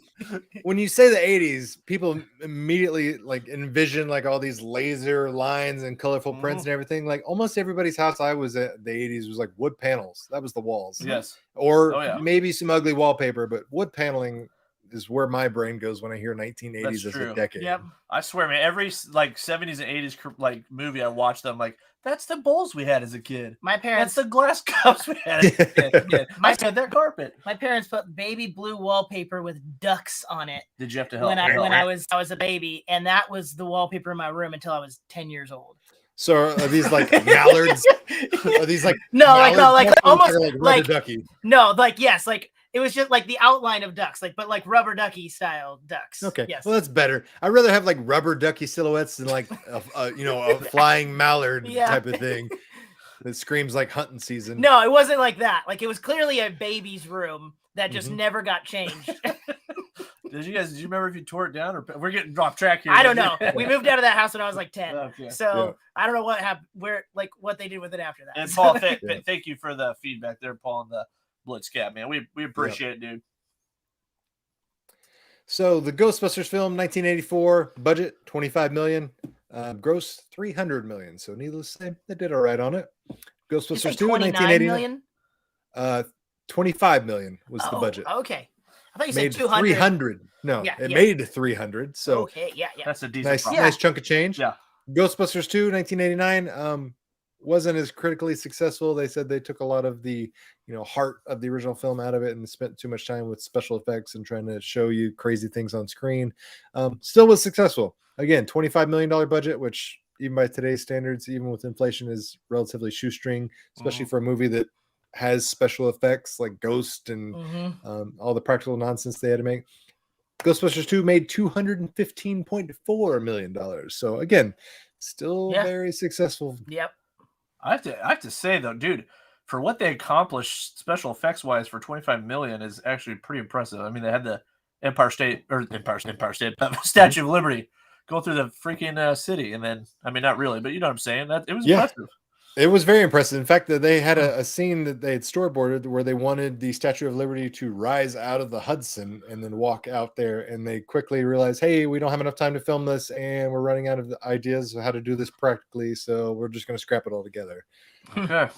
when you say the 80s, people immediately like envision like all these laser lines and colorful prints and everything. Like almost everybody's house I was at the 80s was like wood panels. That was the walls. Yes. Or maybe some ugly wallpaper, but wood paneling is where my brain goes when I hear 1980s as a decade. Yep. I swear, man, every like 70s and 80s like movie I watched, I'm like, that's the bowls we had as a kid. My parents, that's the glass cups we had as a kid. I said their carpet. My parents put baby blue wallpaper with ducks on it. Did you have to help? When I was a baby, and that was the wallpaper in my room until I was 10 years old. So are these like mallards? Are these like like almost like rubber ducky? No, like yes, like it was just like the outline of ducks, but like rubber ducky style ducks. Okay, yes. Well that's better. I'd rather have like rubber ducky silhouettes than like a flying mallard type of thing that screams like hunting season. No, it wasn't like that. Like it was clearly a baby's room that just never got changed. Did you remember if you tore it down or we're getting off track here? I don't know. We moved out of that house when I was like 10. Okay. So I don't know what happened, what they did with it after that. And Paul, thank you for the feedback there, Paul, and the Blitzcat, man. We appreciate it, dude. So the Ghostbusters film, 1984, budget $25 million, gross $300 million. So needless to say, they did all right on it. Ghostbusters 2, 1989. $25 million was the budget. Okay. I thought you made said 200. 300. No, it made 300. So okay, yeah. That's a decent nice chunk of change. Yeah. Ghostbusters 2, 1989, wasn't as critically successful. They said they took a lot of the, heart of the original film out of it and spent too much time with special effects and trying to show you crazy things on screen. Still was successful. Again, $25 million budget, which even by today's standards, even with inflation, is relatively shoestring, especially for a movie that has special effects like Ghost and all the practical nonsense they had to make. Ghostbusters 2 made $215.4 million. So again, still very successful. Yep. I have to say though, dude, for what they accomplished special effects wise for 25 million is actually pretty impressive. I mean, they had the Statue of Liberty go through the freaking city, and then I mean, not really, but you know what I'm saying. That it was impressive. It was very impressive. In fact, that they had a scene that they had storyboarded where they wanted the Statue of Liberty to rise out of the Hudson and then walk out there. And they quickly realized, hey, we don't have enough time to film this, and we're running out of the ideas of how to do this practically. So we're just going to scrap it all together. Okay.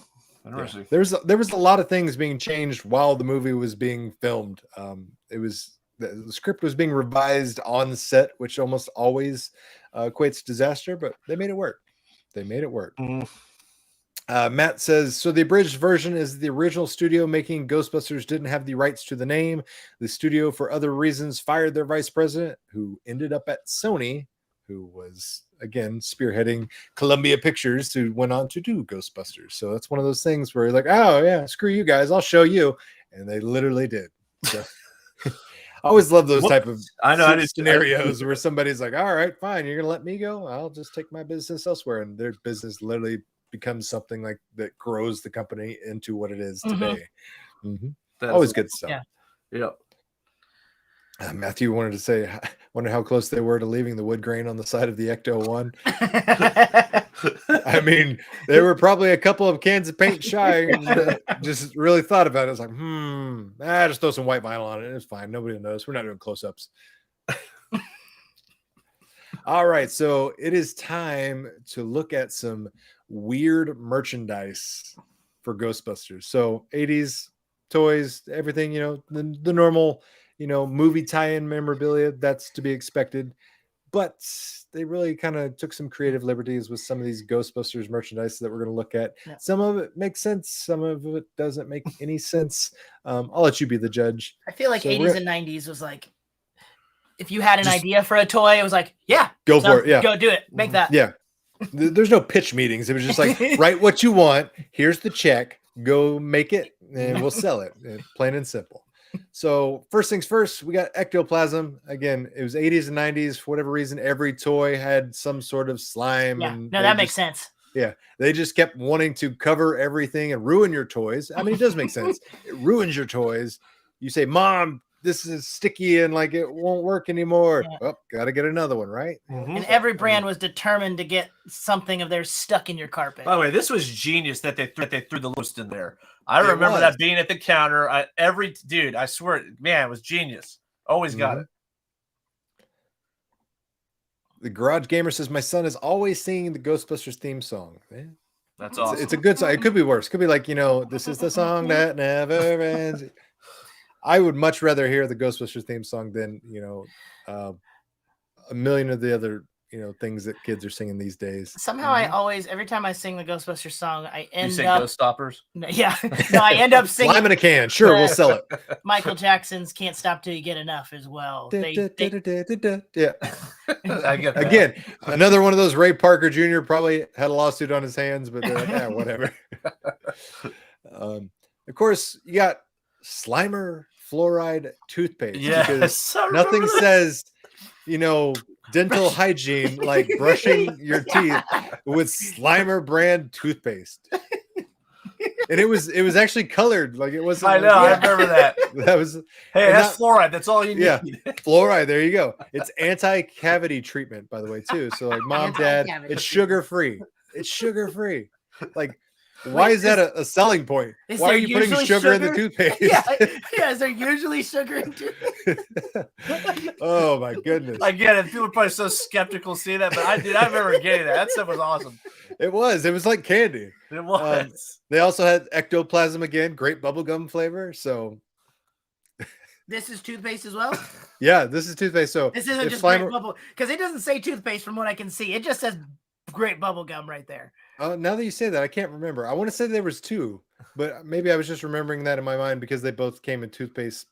Yeah. There was a lot of things being changed while the movie was being filmed. The script was being revised on set, which almost always equates to disaster, but they made it work. Matt says, so the abridged version is the original studio making Ghostbusters didn't have the rights to the name. The studio, for other reasons, fired their vice president, who ended up at Sony, who was, again, spearheading Columbia Pictures, who went on to do Ghostbusters. So that's one of those things where you're like, oh, yeah, screw you guys. I'll show you. And they literally did. So, I always love those type of scenarios where somebody's like, all right, fine. You're going to let me go? I'll just take my business elsewhere. And their business literally becomes something like that grows the company into what it is today. Always good stuff. Yeah. Matthew wanted to say, wonder how close they were to leaving the wood grain on the side of the Ecto-1. I mean, they were probably a couple of cans of paint shy. Just really thought about it. It's like, just throw some white vinyl on it. It's fine. Nobody will notice. We're not doing close-ups. All right, so it is time to look at some weird merchandise for Ghostbusters. So 80s toys, everything, the normal, movie tie-in memorabilia, that's to be expected. But they really kind of took some creative liberties with some of these Ghostbusters merchandise that we're going to look at. Yeah. Some of it makes sense. Some of it doesn't make any sense. I'll let you be the judge. I feel like 80s and 90s was like, if you had an idea for a toy, it was like, yeah, go for it. Yeah, go do it. Make that. Yeah. There's no pitch meetings. It was just like, write what you want. Here's the check. Go make it, and we'll sell it. Plain and simple. So first things first, we got ectoplasm. Again, it was 80s and 90s. For whatever reason, every toy had some sort of slime. Yeah, that makes sense. Yeah, they just kept wanting to cover everything and ruin your toys. I mean, it does make sense. It ruins your toys. You say, Mom, this is sticky and like it won't work anymore. Yeah. Well, got to get another one, right? And every brand was determined to get something of theirs stuck in your carpet. By the way, this was genius that they threw the list in there. I remember that being at the counter. I swear, man, it was genius. Always got it. The Garage Gamer says, my son is always singing the Ghostbusters theme song. Man, that's awesome. It's a good song. It could be worse. It could be like, this is the song that never ends. I would much rather hear the Ghostbusters theme song than, a million of the other, things that kids are singing these days. Somehow I always, every time I sing the Ghostbusters song, I end up... You sing Ghost Stoppers? Yeah. No, I end up singing... Slime in a can. Sure, we'll sell it. Michael Jackson's Can't Stop Till You Get Enough as well. Yeah. I get that. Again, another one of those. Ray Parker Jr. probably had a lawsuit on his hands, but they're like, whatever. Of course, you got Slimer fluoride toothpaste. Yes, nothing says, dental hygiene like brushing your teeth with Slimer brand toothpaste. And it was actually colored, like it wasn't. I know, I remember that. That was that's fluoride. That's all you need. Yeah, fluoride. There you go. It's anti-cavity treatment, by the way, too. So like, Mom, Dad, it's sugar-free. It's sugar-free. Like, why is that a selling point? Why are you putting sugar in the toothpaste? Yeah, is there usually sugar in toothpaste? Oh my goodness. I get it. People are probably so skeptical seeing that, but I remember getting that. That stuff was awesome. It was like candy. It was. They also had ectoplasm again, great bubblegum flavor. So this is toothpaste as well? Yeah, this is toothpaste. So this isn't just great bubble, because it doesn't say toothpaste from what I can see. It just says great bubble gum right there. Now that you say that, I can't remember. I want to say there was two, but maybe I was just remembering that in my mind because they both came in toothpaste,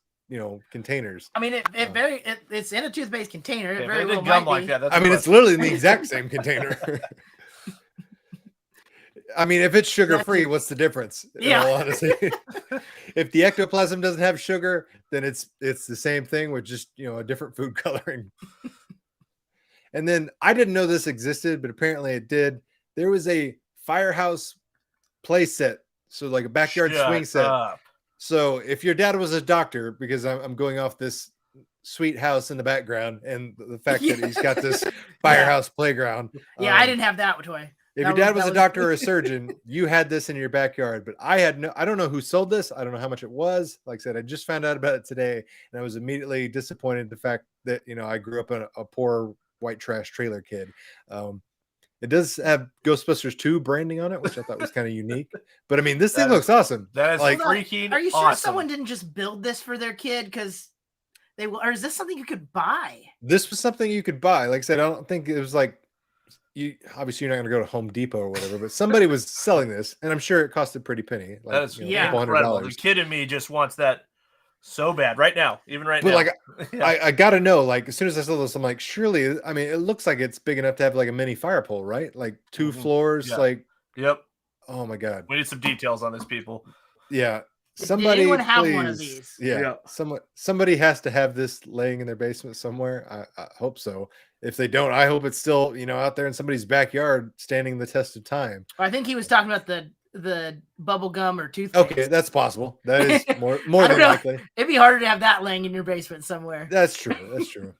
containers. I mean, it's in a toothpaste container. It very well gum might like be. that. I mean, it's literally in the exact same container. I mean, if it's sugar-free, what's the difference? In all honesty? If the ectoplasm doesn't have sugar, then it's the same thing with just, a different food coloring. And then I didn't know this existed, but apparently it did. There was a firehouse play set, so like a backyard swing set. So if your dad was a doctor, because I'm going off this sweet house in the background and the fact that he's got this firehouse playground. Yeah, I didn't have that toy. If your dad was a doctor or a surgeon, you had this in your backyard, but I don't know who sold this. I don't know how much it was. Like I said, I just found out about it today, and I was immediately disappointed the fact that, I grew up in a poor white trash trailer kid. It does have Ghostbusters 2 branding on it, which I thought was kind of unique. But I mean, this thing looks awesome. That is like freaking Are you sure awesome. someone didn't just build this for their kid? Because or is this something you could buy? This was something you could buy. Like I said, I don't think it was like obviously you're not going to go to Home Depot or whatever, but somebody was selling this, and I'm sure it cost a pretty penny. Like, that is incredible. The kid in me just wants that so bad right now, even right now. But like, I gotta know. Like, as soon as I saw this, I'm like, surely. I mean, it looks like it's big enough to have like a mini fire pole, right? Like 2 floors. Yeah. Like, yep. Oh my god. We need some details on this, people. Yeah. Somebody, did anyone have please. one of these? Yeah. Somebody has to have this laying in their basement somewhere. I hope so. If they don't, I hope it's still, out there in somebody's backyard, standing the test of time. I think he was talking about the bubble gum or toothpaste. Okay, that's possible. That is more than likely. It'd be harder to have that laying in your basement somewhere. That's true. That's true.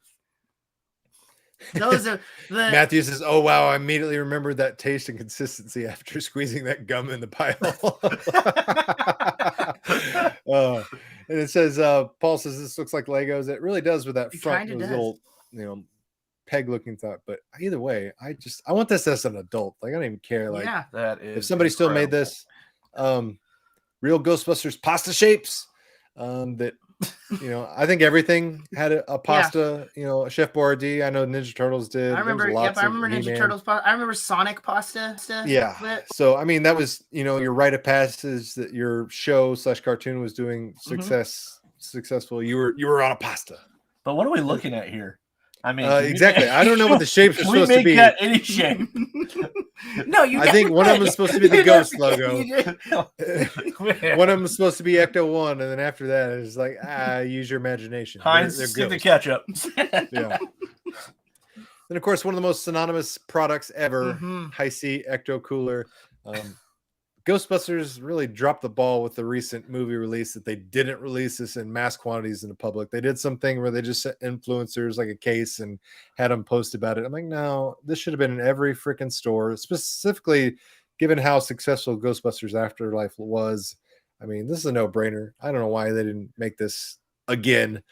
Those are Matthew says, "Oh wow, I immediately remembered that taste and consistency after squeezing that gum in the pile." And it says, Paul says this looks like Legos. It really does with that front, those little, peg-looking thought. But either way, I want this as an adult. Like, I don't even care. Like, that is if somebody still made this, real Ghostbusters pasta shapes. That I think everything had a pasta. Chef Boyardee. I know Ninja Turtles did. I remember. Yep, I remember Ninja Turtles. I remember Sonic pasta. Yeah. So I mean, that was your rite of passage that your show / cartoon was doing successful. You were on a pasta. But what are we looking at here? I mean, exactly. I don't know what the shapes are supposed to be. That any shape. No, I think one of them is supposed to be the ghost logo. One of them is supposed to be Ecto 1, and then after that, it's like use your imagination. Heinz, stick the ketchup. Yeah. Then of course, one of the most synonymous products ever, High C Ecto Cooler. Ghostbusters really dropped the ball with the recent movie release that they didn't release this in mass quantities in the public. They did something where they just sent influencers like a case and had them post about it. I'm like, no, this should have been in every freaking store, specifically given how successful Ghostbusters Afterlife was. I mean, this is a no-brainer. I don't know why they didn't make this again.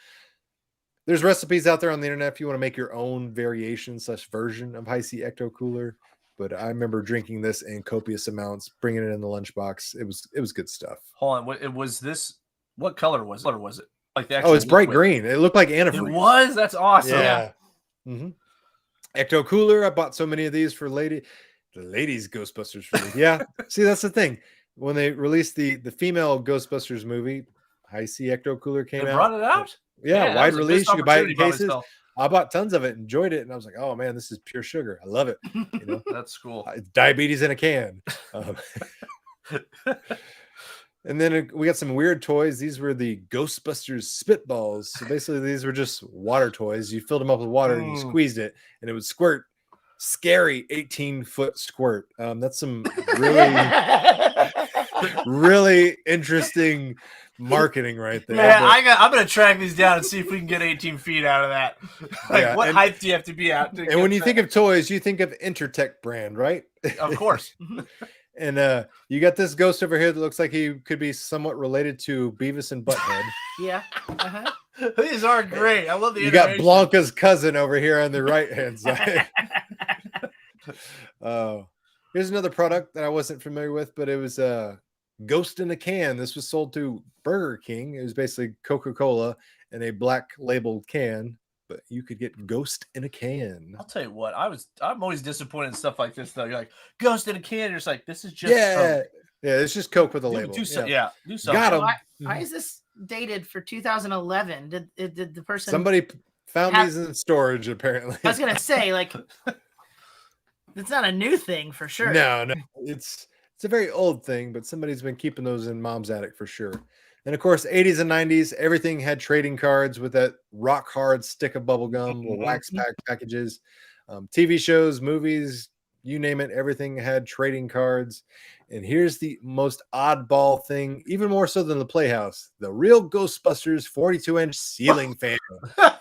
There's recipes out there on the internet if you want to make your own variation / version of High C Ecto Cooler. But I remember drinking this in copious amounts, bringing it in the lunchbox. It was good stuff. Hold on, it was this. What color was it? Like the it's bright green. It looked like antifreeze. It was. That's awesome. Yeah. Mm-hmm. Ecto Cooler. I bought so many of these for the ladies Ghostbusters. Yeah. See, that's the thing. When they released the female Ghostbusters movie, High C Ecto Cooler came out. They brought it out. Yeah, wide release. You could buy it in cases. I bought tons of it, enjoyed it, and I was like, "Oh man, this is pure sugar. I love it." That's cool. Diabetes in a can. And then we got some weird toys. These were the Ghostbusters Spitballs. So basically, these were just water toys. You filled them up with water and you squeezed it, and it would squirt. Scary 18-foot squirt. That's some really interesting marketing right there. Man, I'm gonna track these down and see if we can get 18 feet out of that. What height do you have to be at? And when you think of toys, you think of Intertech brand, right? Of course. And you got this ghost over here that looks like he could be somewhat related to Beavis and Butthead. Yeah. These are great. I love the. You got Blanca's cousin over here on the right hand side. Here's another product that I wasn't familiar with, but it was Ghost in a Can. This was sold to Burger King. It was basically Coca-Cola in a black labeled can, but you could get Ghost in a Can. I'll tell you what, I'm always disappointed in stuff like this though. You're like, Ghost in a Can. You're just like, this is just Coke. Yeah, it's just Coke with a label. Do something. Got him. Why is this dated for 2011? Did the person somebody found these in storage? Apparently, I was gonna say, like, it's not a new thing for sure. No, it's It's a very old thing, but somebody's been keeping those in mom's attic for sure. And of course, 80s and 90s, everything had trading cards with that rock hard stick of bubble gum, little wax pack packages. TV shows, movies, you name it, everything had trading cards. And here's the most oddball thing, even more so than the Playhouse: the real Ghostbusters 42-inch ceiling fan. All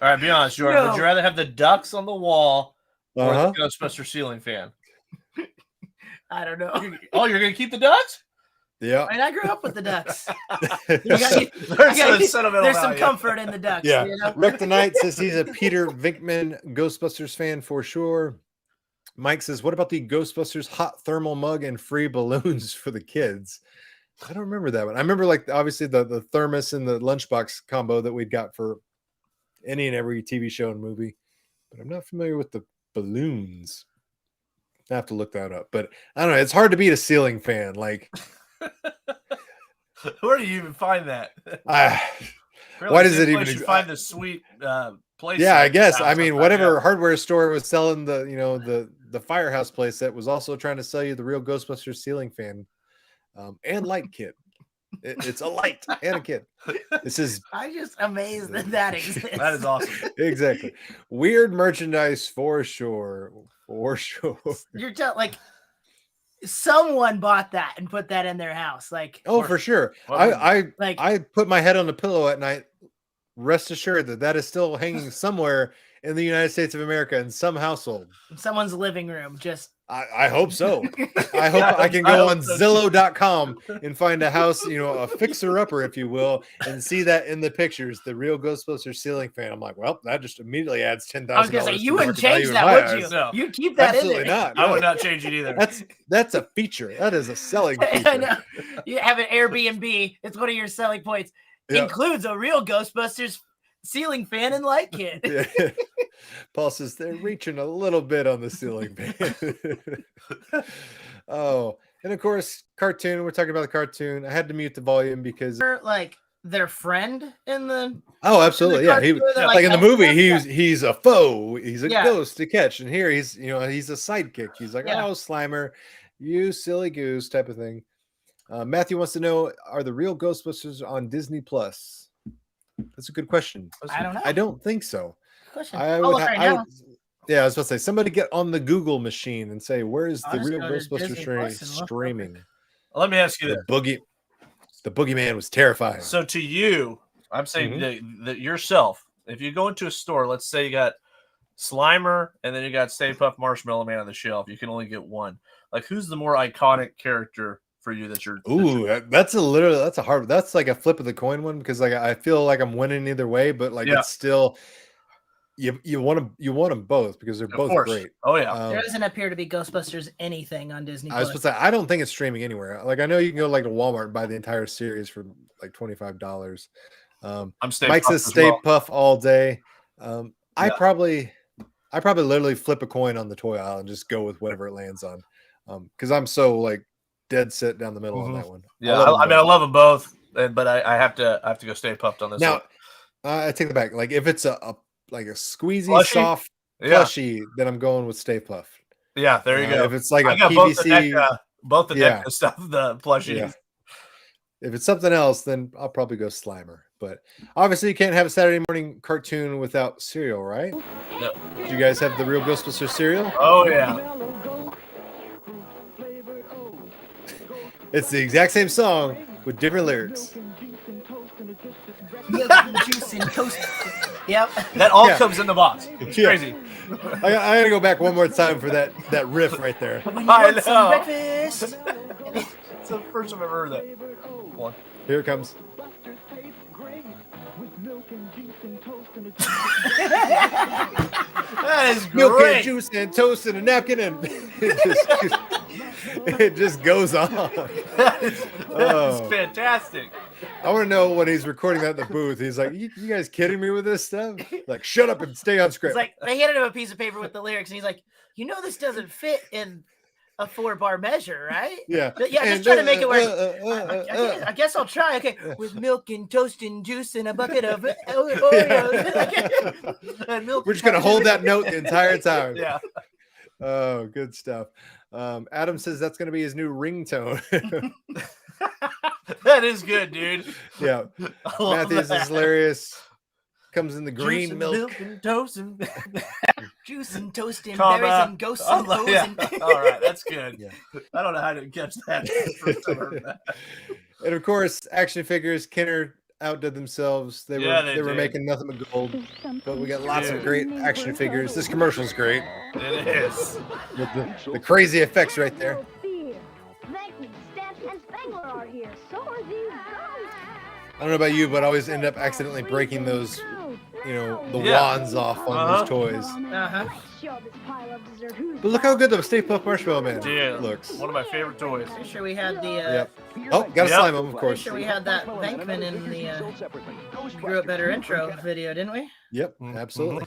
right, be honest, Jordan. No. Would you rather have the ducks on the wall or Uh-huh. the Ghostbuster ceiling fan? I don't know. Oh, you're gonna keep the ducks? Yeah. I mean, I grew up with the ducks. There's There's some comfort in the ducks. Yeah. You know? Rick the Knight says he's a Peter Venkman Ghostbusters fan for sure. Mike says, what about the Ghostbusters hot thermal mug and free balloons for the kids? I don't remember that one. I remember, like, obviously the thermos and the lunchbox combo that we'd got for any and every TV show and movie, but I'm not familiar with the balloons. I have to look that up, but I don't know. It's hard to beat a ceiling fan. Like, Where do you even find that? why does it even You find the sweet place? Yeah, I guess. I mean, whatever hardware store was selling the, you know, the Firehouse place that was also trying to sell you the real Ghostbusters ceiling fan and light kit. It's a light and a kit. This is I'm just amazed that exists. That is awesome. Exactly. Weird merchandise for sure. For sure. You're like someone bought that and put that in their house. Like, Oh, for sure. I put my head on the pillow at night. Rest assured that is still hanging somewhere in the United States of America in some household. someone's living room. Just I hope so. I hope I can go on Zillow.com and find a house, you know, a fixer-upper, if you will, and see that in the pictures, the real Ghostbusters ceiling fan. I'm like, well, that just immediately adds $10,000. I was gonna say, you wouldn't change that, would you? No. You'd keep that Absolutely in there. not. I no. would not change it either. That's a feature. That is a selling I feature. know. You have an Airbnb. It's one of your selling points. Yeah. Includes a real Ghostbusters ceiling fan and light kit. Yeah. Paul says they're reaching a little bit on the ceiling fan. Oh, and of course, cartoon. We're talking about the cartoon. I had to mute the volume because Like their friend in the absolutely, yeah. He like in the movie, he's a foe. He's a ghost to catch, and here he's he's a sidekick. He's like, oh, Slimer, you silly goose, type of thing. Matthew wants to know: are the real Ghostbusters on Disney Plus? That's a good question. I don't know. I don't think so. Question. I I'll would, look right I now. would, yeah, I was about to say, somebody get on the Google machine and say, where is I'll the just real go to Ghostbusters Disney Plus and look streaming? Let me ask you this. The boogeyman was terrifying. So to you, I'm saying that yourself, if you go into a store, let's say you got Slimer and then you got Stay Puft Marshmallow Man on the shelf, you can only get one. Like, who's the more iconic character for you that you're? That's like a flip of the coin one, because like I feel like I'm winning either way, but like it's still you want them both because they're both great. Oh yeah. There doesn't appear to be Ghostbusters anything on Disney. I was supposed to say, I don't think it's streaming anywhere. Like, I know you can go like to Walmart and buy the entire series for like $25. Mike says Stay Puff all day. I probably literally flip a coin on the toy aisle and just go with whatever it lands on. Because I'm so like dead set down the middle on that one. Yeah, I love them both, but I have to go Stay Puffed on this now. one. I take it back. Like, if it's a squeezy, Plushie? soft plushie, then I'm going with Stay Puft. Yeah, there you go. If it's like I a got PVC, both the NECA stuff, the plushie. Yeah. If it's something else, then I'll probably go Slimer. But obviously, you can't have a Saturday morning cartoon without cereal, right? No. Do you guys have the real Ghostbusters cereal? Oh yeah. It's the exact same song with different lyrics. Juice and toast. Yep. That all comes in the box. It's crazy. I gotta go back one more time for that riff right there. I know. Breakfast. It's the first time I've ever heard that. One. Here it comes. That is great. Milk and juice and toast and a napkin, and it just goes on. That is fantastic. I want to know when he's recording that in the booth. He's like, you guys kidding me with this stuff? Like, shut up and stay on script. It's like they handed him a piece of paper with the lyrics, and he's like, this doesn't fit in a 4-bar measure, right? Yeah. Yeah, just trying to make it work. I guess I'll try. Okay. With milk and toast and juice and a bucket of Oreos. And milk. We're just going to hold that note the entire time. Yeah. Oh, good stuff. Adam says that's going to be his new ringtone. That is good, dude. Yeah. Matthews is hilarious. Comes in the green Juice milk. And toast and juice and toast and Comma. berries and ghosts and hoes Yeah. and All right, that's good. Yeah. I don't know how to catch that. First time I heard that. And of course, action figures. Kenner outdid themselves. They were making nothing but gold. But we got lots of great action figures. This commercial's great. It is. With the crazy effects right there. Becky, Steph, and Spangler are here. So are these ghosts. I don't know about you, but I always end up accidentally breaking those, the wands off on those toys. But look how good the Stay Puft Marshmallow Man looks. One of my favorite toys. Pretty sure we had the. Yep. Oh, got a slime him, of course. Pretty sure we had that Venkman in the Grew Up Better intro video, didn't we? Yep, absolutely.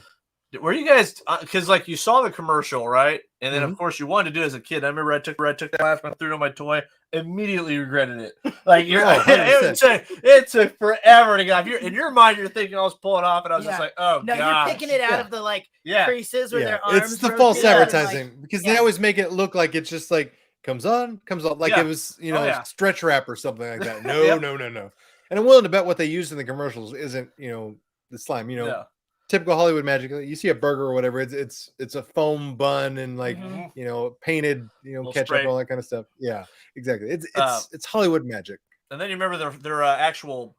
Were you guys, because like you saw the commercial, right? And then of course you wanted to do it as a kid. I remember I took the last one, threw it on my toy, immediately regretted it. Like it took forever to go. In your mind, you're thinking I was pulling off, and I was just like, oh no, gosh. you're picking it out of the creases where their arms. It's the false advertising because they always make it look like it's just like comes on, like it was stretch wrap or something like that. No, no. And I'm willing to bet what they used in the commercials isn't the slime. Typical Hollywood magic. You see a burger or whatever, it's a foam bun and painted ketchup, spray. all that kind of stuff. Yeah, exactly. It's Hollywood magic. And then you remember their actual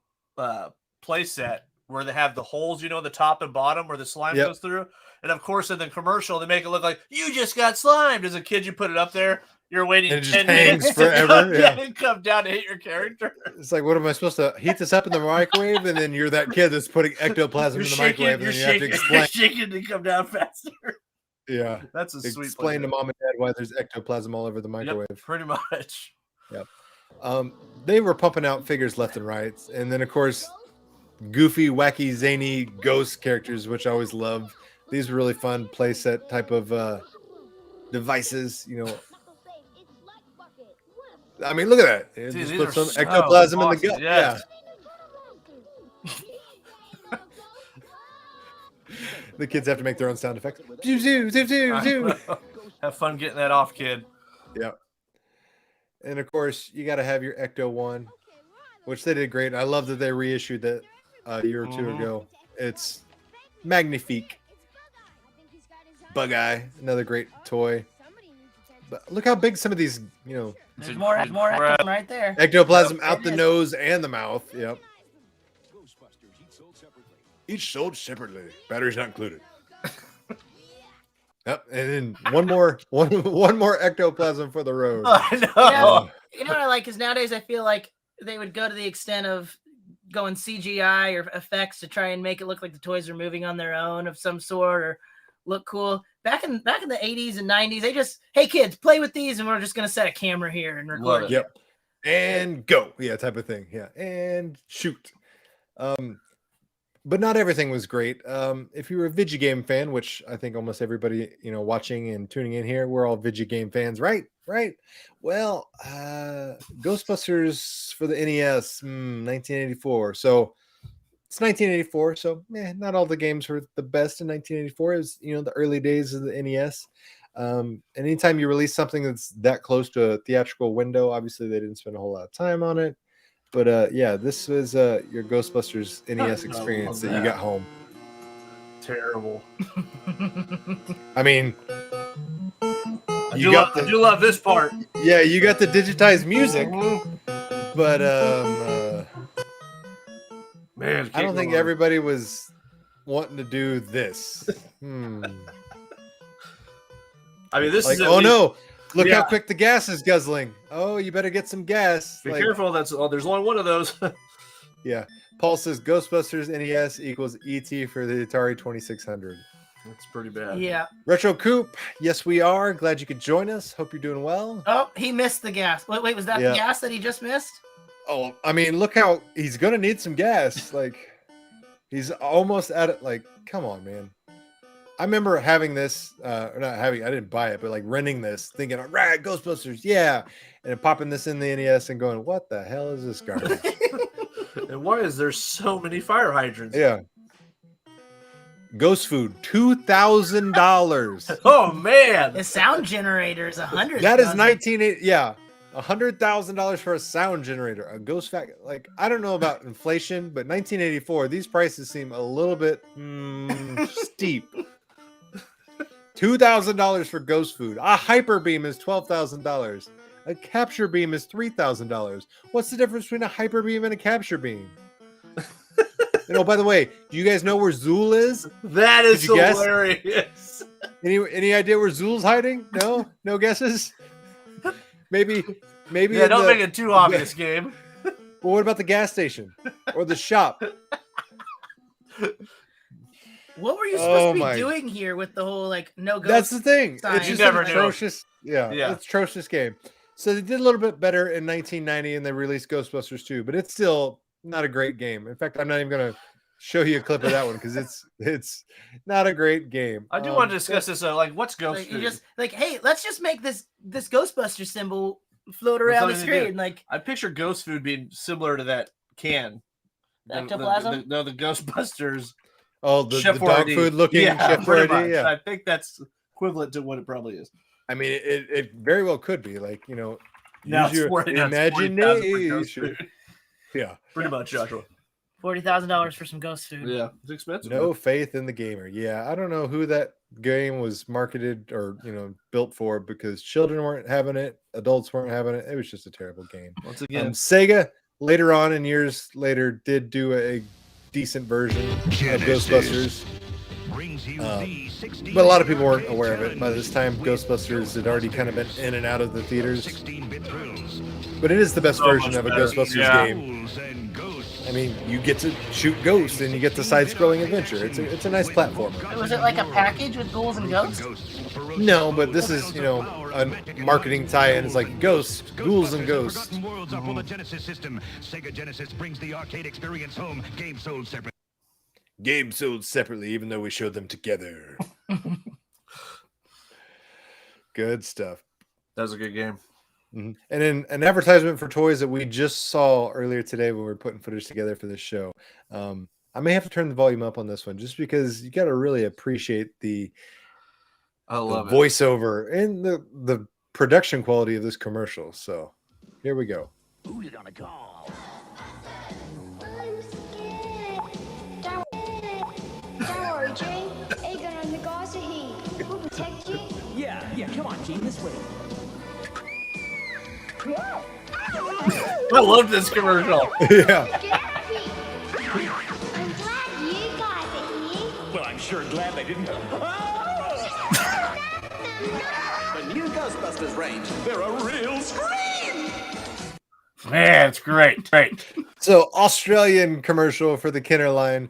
play set where they have the holes, the top and bottom where the slime goes through. And of course, in the commercial, they make it look like you just got slimed. As a kid, you put it up there. You're waiting 10 minutes forever. and come down to hit your character. It's like, what am I supposed to heat this up in the microwave? And then you're that kid that's putting ectoplasm in the microwave, and then you have to explain. You're shaking to come down faster. Yeah, that's a sweet. Explain to mom and dad why there's ectoplasm all over the microwave. Yep, pretty much. Yep. They were pumping out figures left and right, and then of course, goofy, wacky, zany ghost characters, which I always loved. These were really fun playset type of devices. I mean, look at that. Just put some ectoplasm in the gut. Yeah. The kids have to make their own sound effects. Have fun getting that off, kid. Yeah. And of course, you got to have your Ecto one, which they did great. I love that they reissued that a year or two ago. It's magnifique. Bug Eye, another great toy. But look how big some of these, There's more ectoplasm right there. Ectoplasm out the nose and the mouth. Yep. Each sold separately. Batteries not included. Yep. And then one more ectoplasm for the road. I know. You know what I like is nowadays I feel like they would go to the extent of going CGI or effects to try and make it look like the toys are moving on their own of some sort or look cool. Back in the 80s and 90s, they just, hey kids, play with these, and we're just gonna set a camera here and record it. Yep. And go. Yeah, type of thing. Yeah. And shoot. But not everything was great. If you were a Vigigame fan, which I think almost everybody, watching and tuning in here, we're all Vigigame fans, right? Right. Well, Ghostbusters for the NES, 1984. So it's 1984, so not all the games were the best in 1984. It was, the early days of the NES. And anytime you release something that's that close to a theatrical window, obviously they didn't spend a whole lot of time on it. But this was your Ghostbusters NES experience that you got home. Terrible. I mean, I do love this part. Yeah, you got the digitized music, but man, I don't think everybody was wanting to do this. I mean, this is no! Look how quick the gas is guzzling. Oh, you better get some gas. Be careful. There's only one of those. Yeah. Paul says Ghostbusters NES equals ET for the Atari 2600. That's pretty bad. Yeah. Retro Coop. Yes, we are. Glad you could join us. Hope you're doing well. Oh, he missed the gas. Wait, was that the gas that he just missed? Oh, I mean, look how he's going to need some gas. He's almost at it. Come on, man. I remember having this, or not having, I didn't buy it, but renting this, thinking, all right, Ghostbusters, yeah. And then popping this in the NES and going, what the hell is this garbage? And why is there so many fire hydrants? Yeah. Ghost Food, $2,000. Oh man, the sound generator is $100. That is 1980. Yeah, $100,000 for a sound generator. A Ghost Fact. Like, I don't know about inflation, but 1984, these prices seem a little bit steep. $2,000 for Ghost Food. A Hyper Beam is $12,000. A Capture Beam is $3,000. What's the difference between a Hyper Beam and a Capture Beam? By the way, do you guys know where Zool is? That is hilarious. Any idea where Zool's hiding? No guesses. Maybe. Yeah, don't make it too obvious, Gabe. Well, what about the gas station or the shop? What were you supposed to be doing here with the whole no ghost? That's the thing. Sign? It's just an atrocious. Yeah, it's atrocious game. So they did a little bit better in 1990, and they released Ghostbusters 2, but it's still not a great game. In fact, I'm not even going to show you a clip of that one because it's not a great game. I do want to discuss this. What's Ghost Food? You just hey, let's just make this Ghostbuster symbol float around the screen. I picture Ghost Food being similar to that can. Ectoplasm? The Ghostbusters. Oh, the dog food looking Chef Boyardee. Yeah, I think that's equivalent to what it probably is. I mean, it very well could be use your imagination. Yeah, pretty much, Joshua. $40,000 for some Ghost Food. Yeah, it's expensive. No faith in the gamer. Yeah, I don't know who that game was marketed or built for because children weren't having it, adults weren't having it. It was just a terrible game. Once again, Sega later on and years later did do a decent version of Ghostbusters. But a lot of people weren't aware of it. By this time, Ghostbusters had already kind of been in and out of the theaters. But it is the best version of a Ghostbusters game. I mean, you get to shoot ghosts and you get the side-scrolling adventure. It's a nice platform. Was it like a package with ghouls and ghosts? No, but this is, a marketing tie-in. It's like ghosts, ghouls, and ghosts. Worlds are for the Genesis system. Sega Genesis brings the arcade experience home. Games sold separately. Games sold separately, even though we showed them together. Good stuff. That was a good game. Mm-hmm. And then an advertisement for toys that we just saw earlier today when we were putting footage together for this show. I may have to turn the volume up on this one just because you got to really appreciate the voiceover and the production quality of this commercial. So here we go. Who you gonna call? I'm scared. Don't worry, Gene. Egan and the guys are here. We'll protect you. Yeah. Come on, Gene, this way. I love this commercial. Yeah. I'm glad you guys are here. Well, I'm sure glad they didn't. The new Ghostbusters range. They're a real scream. Man, it's great. So Australian commercial for the Kenner line.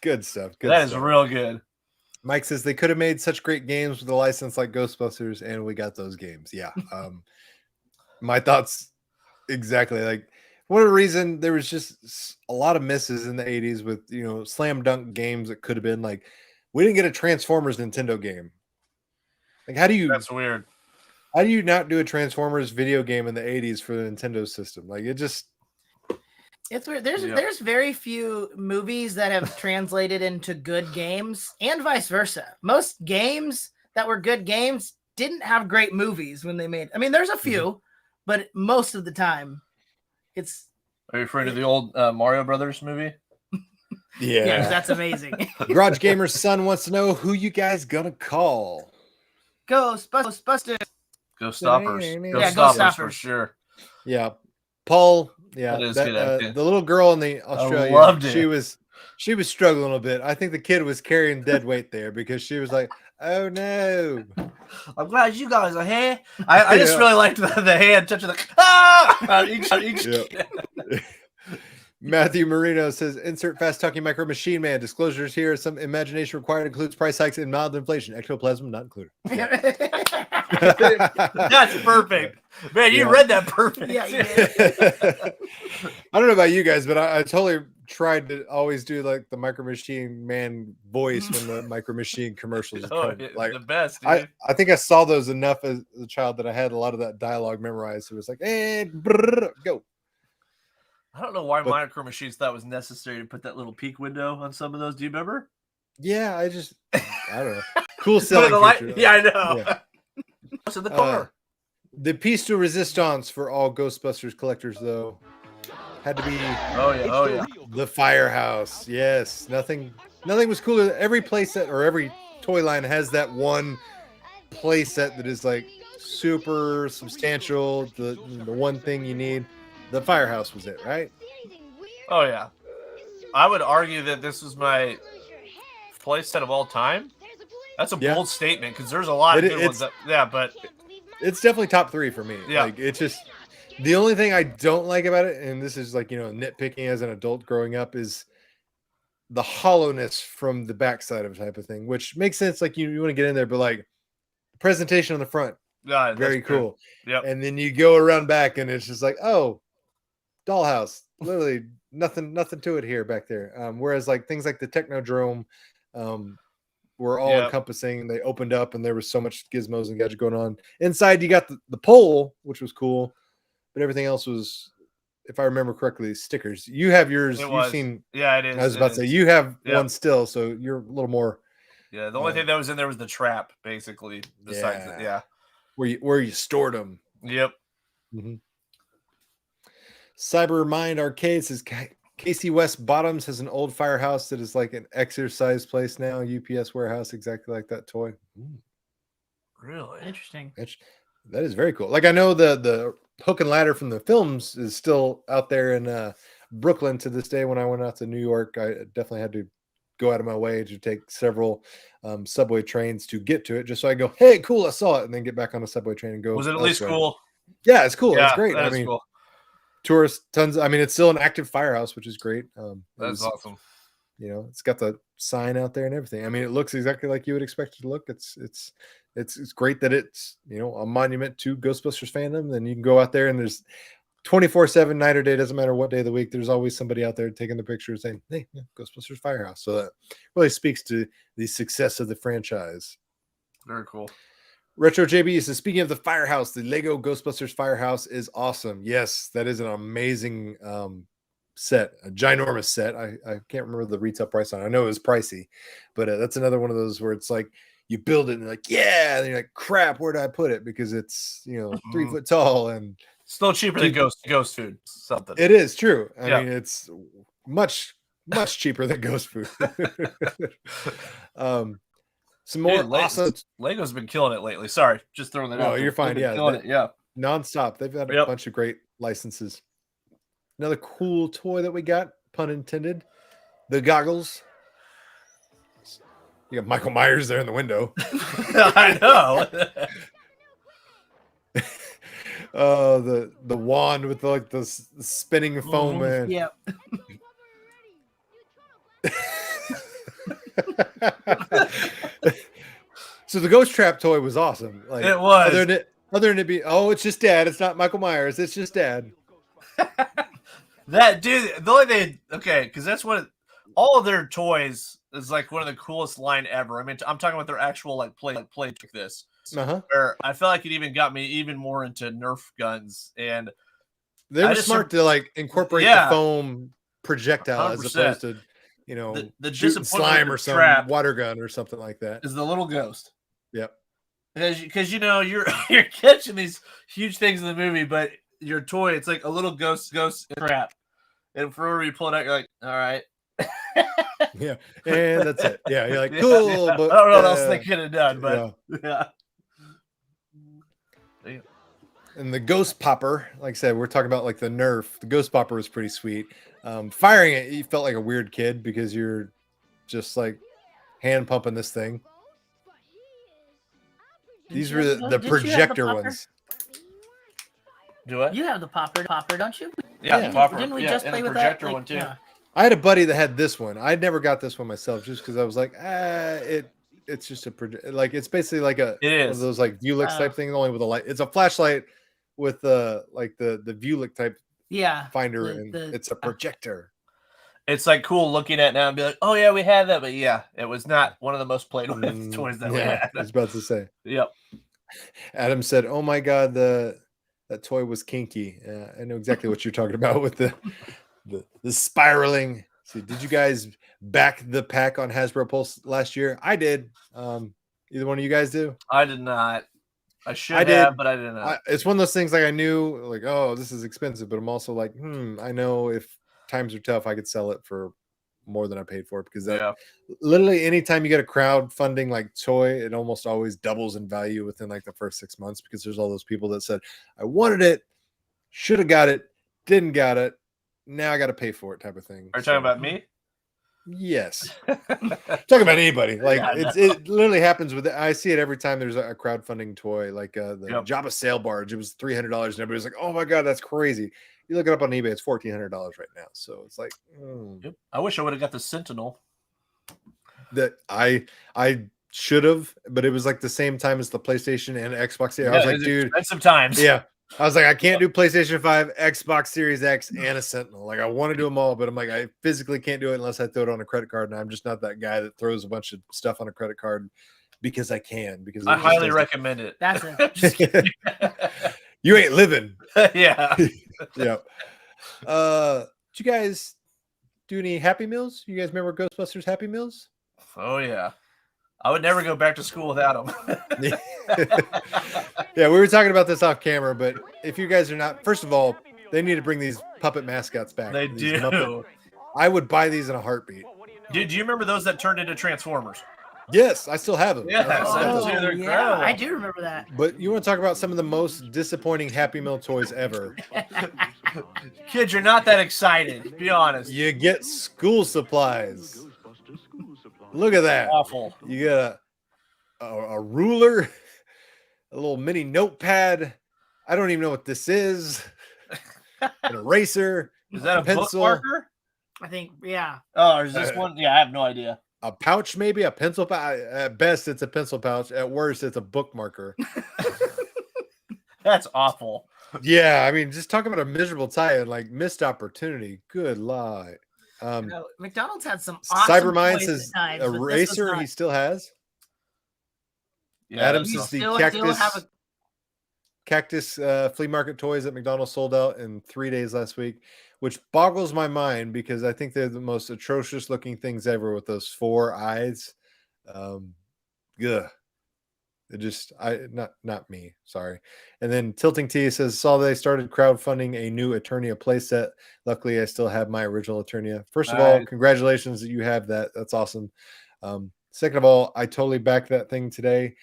Good stuff. That is real good. Mike says they could have made such great games with a license like Ghostbusters, and we got those games. Yeah. My thoughts exactly. Like, one of the reason there was just a lot of misses in the 80s with slam dunk games that could have been like, we didn't get a Transformers Nintendo game. Like, that's weird. How do you not do a Transformers video game in the 80s for the Nintendo system? Like, it's weird. There's very few movies that have translated into good games and vice versa. Most games that were good games didn't have great movies when they made. I mean, there's a few, but most of the time, it's. Are you referring to the old Mario Brothers movie? Yeah. Yes, that's amazing. Garage Gamer's son wants to know who you guys gonna call. Ghostbusters. Ghoststoppers for sure. Yeah. Paul. Yeah. That is good. The little girl in the Australia. I loved it. She was struggling a bit. I think the kid was carrying dead weight there because she was like, oh no. I'm glad you guys are here. I just really liked the hand touching the each kid. Matthew Marino says, insert fast talking micro machine man. Disclosures here. Some imagination required includes price hikes and mild inflation. Ectoplasm not included. That's perfect. Man, you read that perfect. Yeah, you did. I don't know about you guys, but I totally tried to always do like the micro machine man voice when the micro machine commercials come. Like the best. Dude. I think I saw those enough as a child that I had a lot of that dialogue memorized. So it was like, hey, go. I don't know why Micro Machines thought it was necessary to put that little peek window on some of those. Do you remember? Yeah, I don't know. Cool selling feature. Yeah, I know. Yeah. What's in the car? The piece de resistance for all Ghostbusters collectors, though, had to be the firehouse. Yes, nothing was cooler. Every playset or every toy line has that one playset that is like super substantial. The one thing you need. The firehouse was it, right? Oh yeah. I would argue that this is my playset of all time. That's a bold statement because there's a lot of good ones. But it's definitely top 3 for me. Yeah. Like it's just the only thing I don't like about it, and this is like, nitpicking as an adult growing up, is the hollowness from the backside of type of thing, which makes sense. Like you want to get in there, but like presentation on the front, very cool. Yep. And then you go around back and it's just like, oh, dollhouse, literally nothing to it here back there. Whereas like things like the Technodrome, were all encompassing. They opened up and there was so much gizmos and gadget going on. Inside you got the pole, which was cool, but everything else was, if I remember correctly, stickers. You have yours. You've seen. Yeah, it is. I was about to say you have one still, so you're a little more. Yeah, the only thing that was in there was the trap, basically. Besides where you stored them. Yep. Mm-hmm. Cyber Mind Arcade says Casey West Bottoms has an old firehouse that is like an exercise place now. UPS warehouse, exactly like that toy. Really interesting. That is very cool. Like I know the hook and ladder from the films is still out there in Brooklyn to this day. When I went out to New York, I definitely had to go out of my way to take several subway trains to get to it, just so I go, hey, cool, I saw it, and then get back on a subway train and go. Was it at least cool? Yeah, it's cool. Yeah, it's great. I mean, cool. Tourists, tons. I mean, it's still an active firehouse, which is great. That's awesome. It's got the sign out there and everything. I mean, it looks exactly like you would expect it to look. It's great that it's a monument to Ghostbusters fandom. Then you can go out there and there's 24/7, night or day, doesn't matter what day of the week. There's always somebody out there taking the picture saying, "Hey, Ghostbusters Firehouse." So that really speaks to the success of the franchise. Very cool. Retro JB says, speaking of the firehouse, the Lego Ghostbusters Firehouse is awesome. Yes, that is an amazing set, a ginormous set. I can't remember the retail price on it. I know it was pricey, but that's another one of those where it's like you build it and you're like, yeah, and you're like, crap, where did I put it? Because it's 3 foot tall and still cheaper than ghost food. Something. It is true. I mean, it's much cheaper than ghost food. Some more awesome. Lego's been killing it lately. Sorry, just throwing that out. Oh, you're fine. Yeah, killing it. Yeah, nonstop. They've got a bunch of great licenses. Another cool toy that we got, pun intended, the goggles. You got Michael Myers there in the window. I know. The wand with the spinning foam and yeah. So the ghost trap toy was awesome. Like it was. Other than it be, it's just Dad. It's not Michael Myers. It's just Dad. That dude. The only thing, because that's what all of their toys is like one of the coolest line ever. I mean, I'm talking about their actual play like this. Where I felt like it even got me even more into Nerf guns, and they were smart to incorporate the foam projectile 100%. As opposed to the shooting slime or some water gun or something like that. Is the little ghost. Yep. Because you're catching these huge things in the movie, but your toy, it's like a little ghost trap, and for whenever you pull it out, you're like, all right. Yeah, and that's it. Yeah, you're like, cool. But I don't know what else they could have done, but yeah. And the ghost popper, like I said, we're talking about the Nerf. The ghost popper was pretty sweet. Firing it, you felt like a weird kid because you're just hand pumping this thing. These were the projector ones. Do what? You have the popper, don't you? Yeah, the popper. Didn't we just play with projector that? One too. Yeah. I had a buddy that had this one. I never got this one myself, just because I was like, it's just a it's basically one of those Vuelix type thing, only with a light. It's a flashlight with the Vuelix type finder, and it's a projector. It's cool looking at it now and be like, oh yeah, we had that, but yeah, it was not one of the most played with toys that we had. I was about to say. Yep. Adam said, "Oh my god, that toy was kinky." I know exactly what you're talking about with the spiraling See, did you guys back the pack on Hasbro Pulse last year? I did. Either one of you guys do? I did not. I should have, but I did not. It's one of those things like I knew, like, oh, this is expensive, but I'm also like, I know if times are tough, I could sell it for more than I paid for it, because that literally anytime you get a crowdfunding like toy, it almost always doubles in value within like the first 6 months, because there's all those people that said, I wanted it, should have got it, didn't got it, now I got to pay for it type of thing. Are you talking about me? Yes. Talking about anybody. Like it literally happens with it. I see it every time there's a crowdfunding toy, like the Jabba sail barge. It was $300 and everybody's like, oh my god, that's crazy. You look it up on eBay, it's $1,400 right now. So it's like I wish I would have got the Sentinel. That I should have, but it was like the same time as the PlayStation and Xbox. I was like, dude, expensive times. Yeah. I was like, I can't do PlayStation 5, Xbox Series X, and a Sentinel. Like, I want to do them all, but I'm like, I physically can't do it unless I throw it on a credit card, and I'm just not that guy that throws a bunch of stuff on a credit card because I can. Because I highly recommend it. That's it. You ain't living. Yeah. Yeah. Did you guys do any Happy Meals? You guys remember Ghostbusters Happy Meals? Oh yeah. I would never go back to school without them. Yeah, we were talking about this off camera, but if you guys are not, first of all, they need to bring these puppet mascots back. They do. Muppet, I would buy these in a heartbeat. Do you remember those that turned into Transformers? Yes, I still have them. Yes, I do remember that. But you want to talk about some of the most disappointing Happy Meal toys ever? Kids, you're not that excited. Be honest. You get school supplies. Look at that. Awful. You get a ruler, a little mini notepad. I don't even know what this is. An eraser. Is that a pencil? Bookmarker? I think, yeah. Oh, is this one? Yeah, I have no idea. A pouch, maybe a pencil pouch. At best, it's a pencil pouch. At worst, it's a bookmarker. That's awful. Yeah, I mean, just talk about a miserable tie-in, like missed opportunity. Good lie. McDonald's had some awesome Cybermine toys says at times, eraser he still has. Yeah, Adam says the cactus flea market toys at McDonald's sold out in 3 days last week, which boggles my mind because I think they're the most atrocious looking things ever with those 4 eyes. It just not me, sorry. And then Tilting T says, saw they started crowdfunding a new Eternia playset. Luckily, I still have my original Eternia. First of all, congratulations that you have that. That's awesome. Second of all, I totally backed that thing today.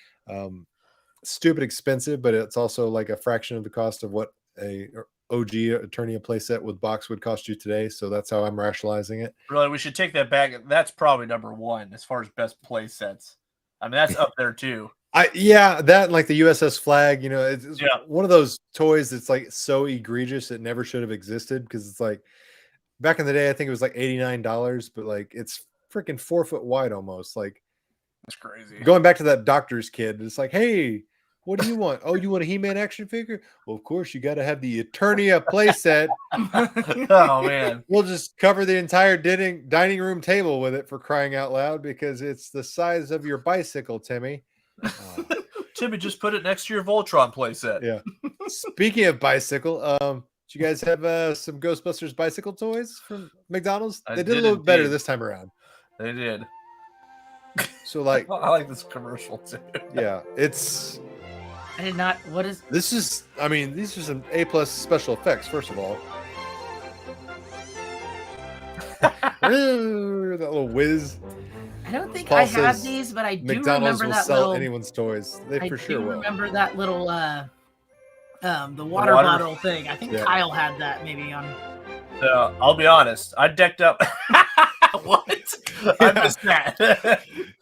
Stupid expensive, but it's also like a fraction of the cost of what a OG Eternia playset with box would cost you today. So that's how I'm rationalizing it. Really, we should take that back. That's probably number 1 as far as best playsets. I mean, that's up there too. That and like the USS Flag, it's one of those toys that's like so egregious it never should have existed, because it's like back in the day I think it was like $89, but like it's freaking 4 foot wide almost. Like, that's crazy. Going back to that doctor's kid, it's like, hey, what do you want? Oh, you want a He-Man action figure? Well, of course you got to have the Eternia playset. Oh man, we'll just cover the entire dining room table with it, for crying out loud, because it's the size of your bicycle, Timmy. Timmy, just put it next to your Voltron playset. Yeah. Speaking of bicycle, do you guys have some Ghostbusters bicycle toys from McDonald's? They did a little better this time around. They did. So like, I like this commercial too. Yeah, it's. I did not. What is this? Is these are some A+ special effects. First of all, that little whiz. I don't think Paul I have says these, but I do McDonald's remember will that sell little. anyone's toys. They for sure will. Remember that little the water bottle thing. I think Kyle had that maybe on. I'll be honest. I decked up. What? I missed that.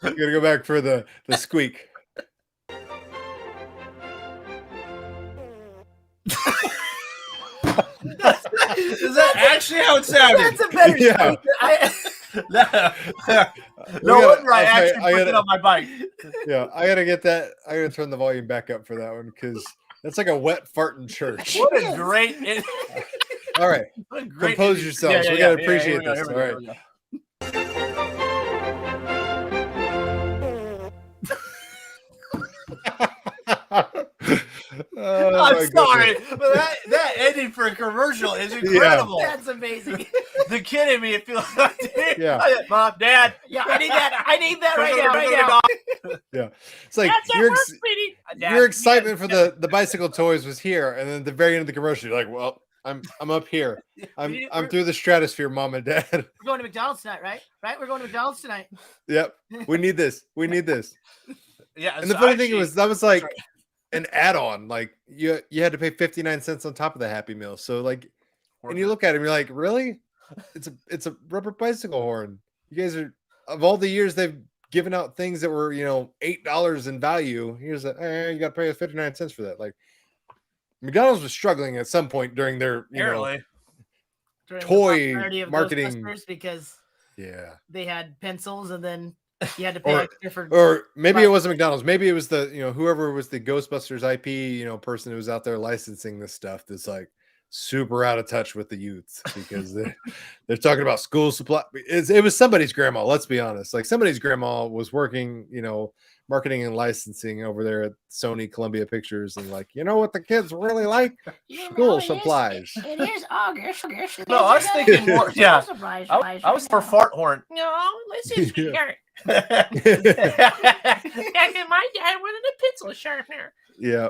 You gotta go back for the squeak. Is that actually how it sounded? That's a better. Yeah. No wonder I actually put it on my bike. Yeah, I gotta get that. I gotta turn the volume back up for that one, because that's like a wet fart in church. What a great. All right, compose yourselves. We gotta appreciate this. All right. I'm sorry, but that ending for a commercial is incredible. Yeah. That's amazing. The kid in me, it feels like, Yeah. Mom, Dad. Yeah, I need that right now. Yeah. It's like Dad, your excitement for the bicycle toys was here, and then at the very end of the commercial, you're like, well, I'm up here. I'm through the stratosphere, Mom and Dad. We're going to McDonald's tonight, right? Right? We're going to McDonald's tonight. Yep. We need this. We need this. Yeah. And the funny thing was that was like an add-on. Like you had to pay 59 cents on top of the Happy Meal. So like, and you look at him, you're like, really? It's a rubber bicycle horn. You guys are, of all the years they've given out things that were, $8 in value. Here's you got to pay us 59 cents for that. Like McDonald's was struggling at some point during their, toy marketing, because they had pencils, and then you had to pay extra for. Or maybe it wasn't McDonald's. Maybe it was the whoever was the Ghostbusters IP person who was out there licensing this stuff. That's like super out of touch with the youth because they're talking about school supply. It was somebody's grandma. Let's be honest. Like somebody's grandma was working, marketing and licensing over there at Sony Columbia Pictures, and like, what the kids really like? School supplies. It is August. No, I was thinking more. Yeah, I was for fart horn. No, listen, sweetheart. Back in my day, I wanted a pencil sharpener. Yeah.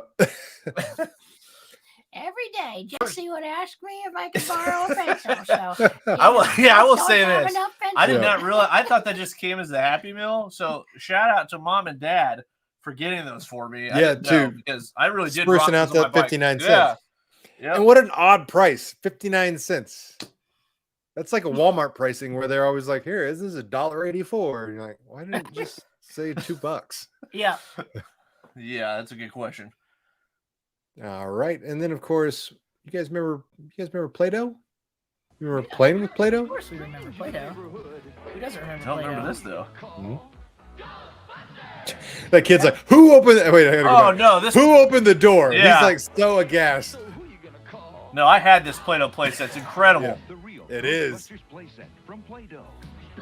Every day, Jesse would ask me if I could borrow a pencil. So I will say this. I did not realize. I thought that just came as the Happy Meal. So shout out to Mom and Dad for getting those for me. Yeah, too. Because I really did. Sprucing out that 59 cents. Yeah. And what an odd price, 59 cents. That's like a Walmart pricing where they're always like, "Here, this is $1.84." And you're like, "Why didn't you just say $2?" Yeah. Yeah, that's a good question. All right, and then of course, you guys remember Play-Doh? You remember playing with Play-Doh? Of course, we remember Play-Doh. Who doesn't remember? I don't remember this though. Mm-hmm. That kid's like, "Who opened?" Wait, I gotta go back. Who opened the door? Yeah. He's like so aghast. No, I had this Play-Doh place. That's incredible. Yeah, it is.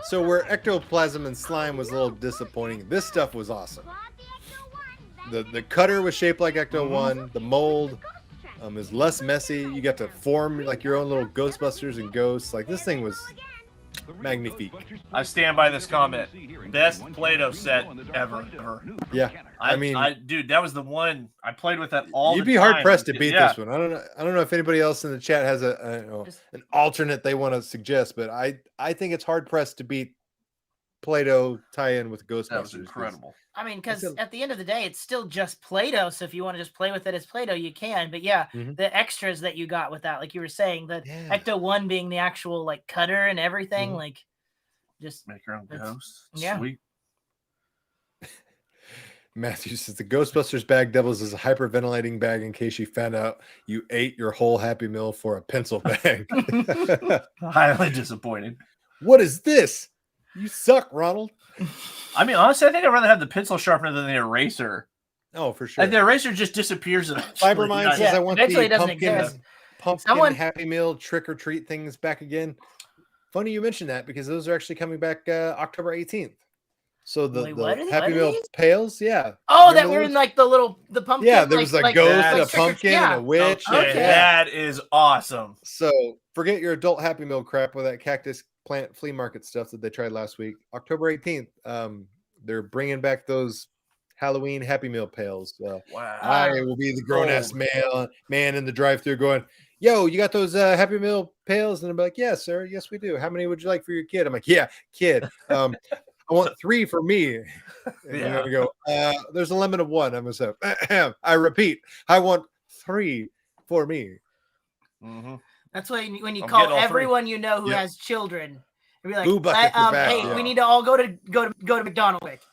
So where ectoplasm and slime was a little disappointing, this stuff was awesome. The cutter was shaped like Ecto 1. The mold is less messy. You got to form like your own little Ghostbusters and ghosts. Like this thing was magnifique. I stand by this comment. Best Play-Doh set ever. Yeah, I mean, dude, that was the one I played with that all. You'd be hard pressed to beat this one. I don't know if anybody else in the chat has an alternate they want to suggest, but I think it's hard pressed to beat Play-Doh tie-in with Ghostbusters. That was incredible. I mean, because at the end of the day, it's still just Play-Doh. So if you want to just play with it as Play-Doh, you can. But yeah, the extras that you got with that, like you were saying, the Ecto 1 being the actual like cutter and everything, like just make your own ghosts. Yeah. Sweet. Matthew says the Ghostbusters bag doubles as a hyperventilating bag in case you found out you ate your whole Happy Meal for a pencil bag. Highly disappointed. What is this? You suck, Ronald. I mean, honestly, I think I'd rather have the pencil sharpener than the eraser. Oh, for sure. Like the eraser just disappears. Fibermine says I want the pumpkin Happy Meal trick or treat things back again. Funny you mentioned that because those are actually coming back October 18th. So the Happy Meal pails, yeah. Oh, that were in like the pumpkin. Yeah, there was a ghost, a pumpkin, and a witch. Okay. That is awesome. So forget your adult Happy Meal crap with that cactus plant flea market stuff that they tried last week. October 18th, they're bringing back those Halloween Happy Meal pails. Wow. I will be the grown-ass man in the drive-thru going, "Yo, you got those Happy Meal pails?" And I'm like, "Yes, sir. Yes, we do. How many would you like for your kid?" I'm like, "Yeah, kid. I want 3 for me." And you're gonna go, "There's a limit of 1." I'm gonna say, I repeat, I want 3 for me. Mm-hmm. That's why when you call everyone you know who has children, and be like, "Hey, we need to all go to McDonald's."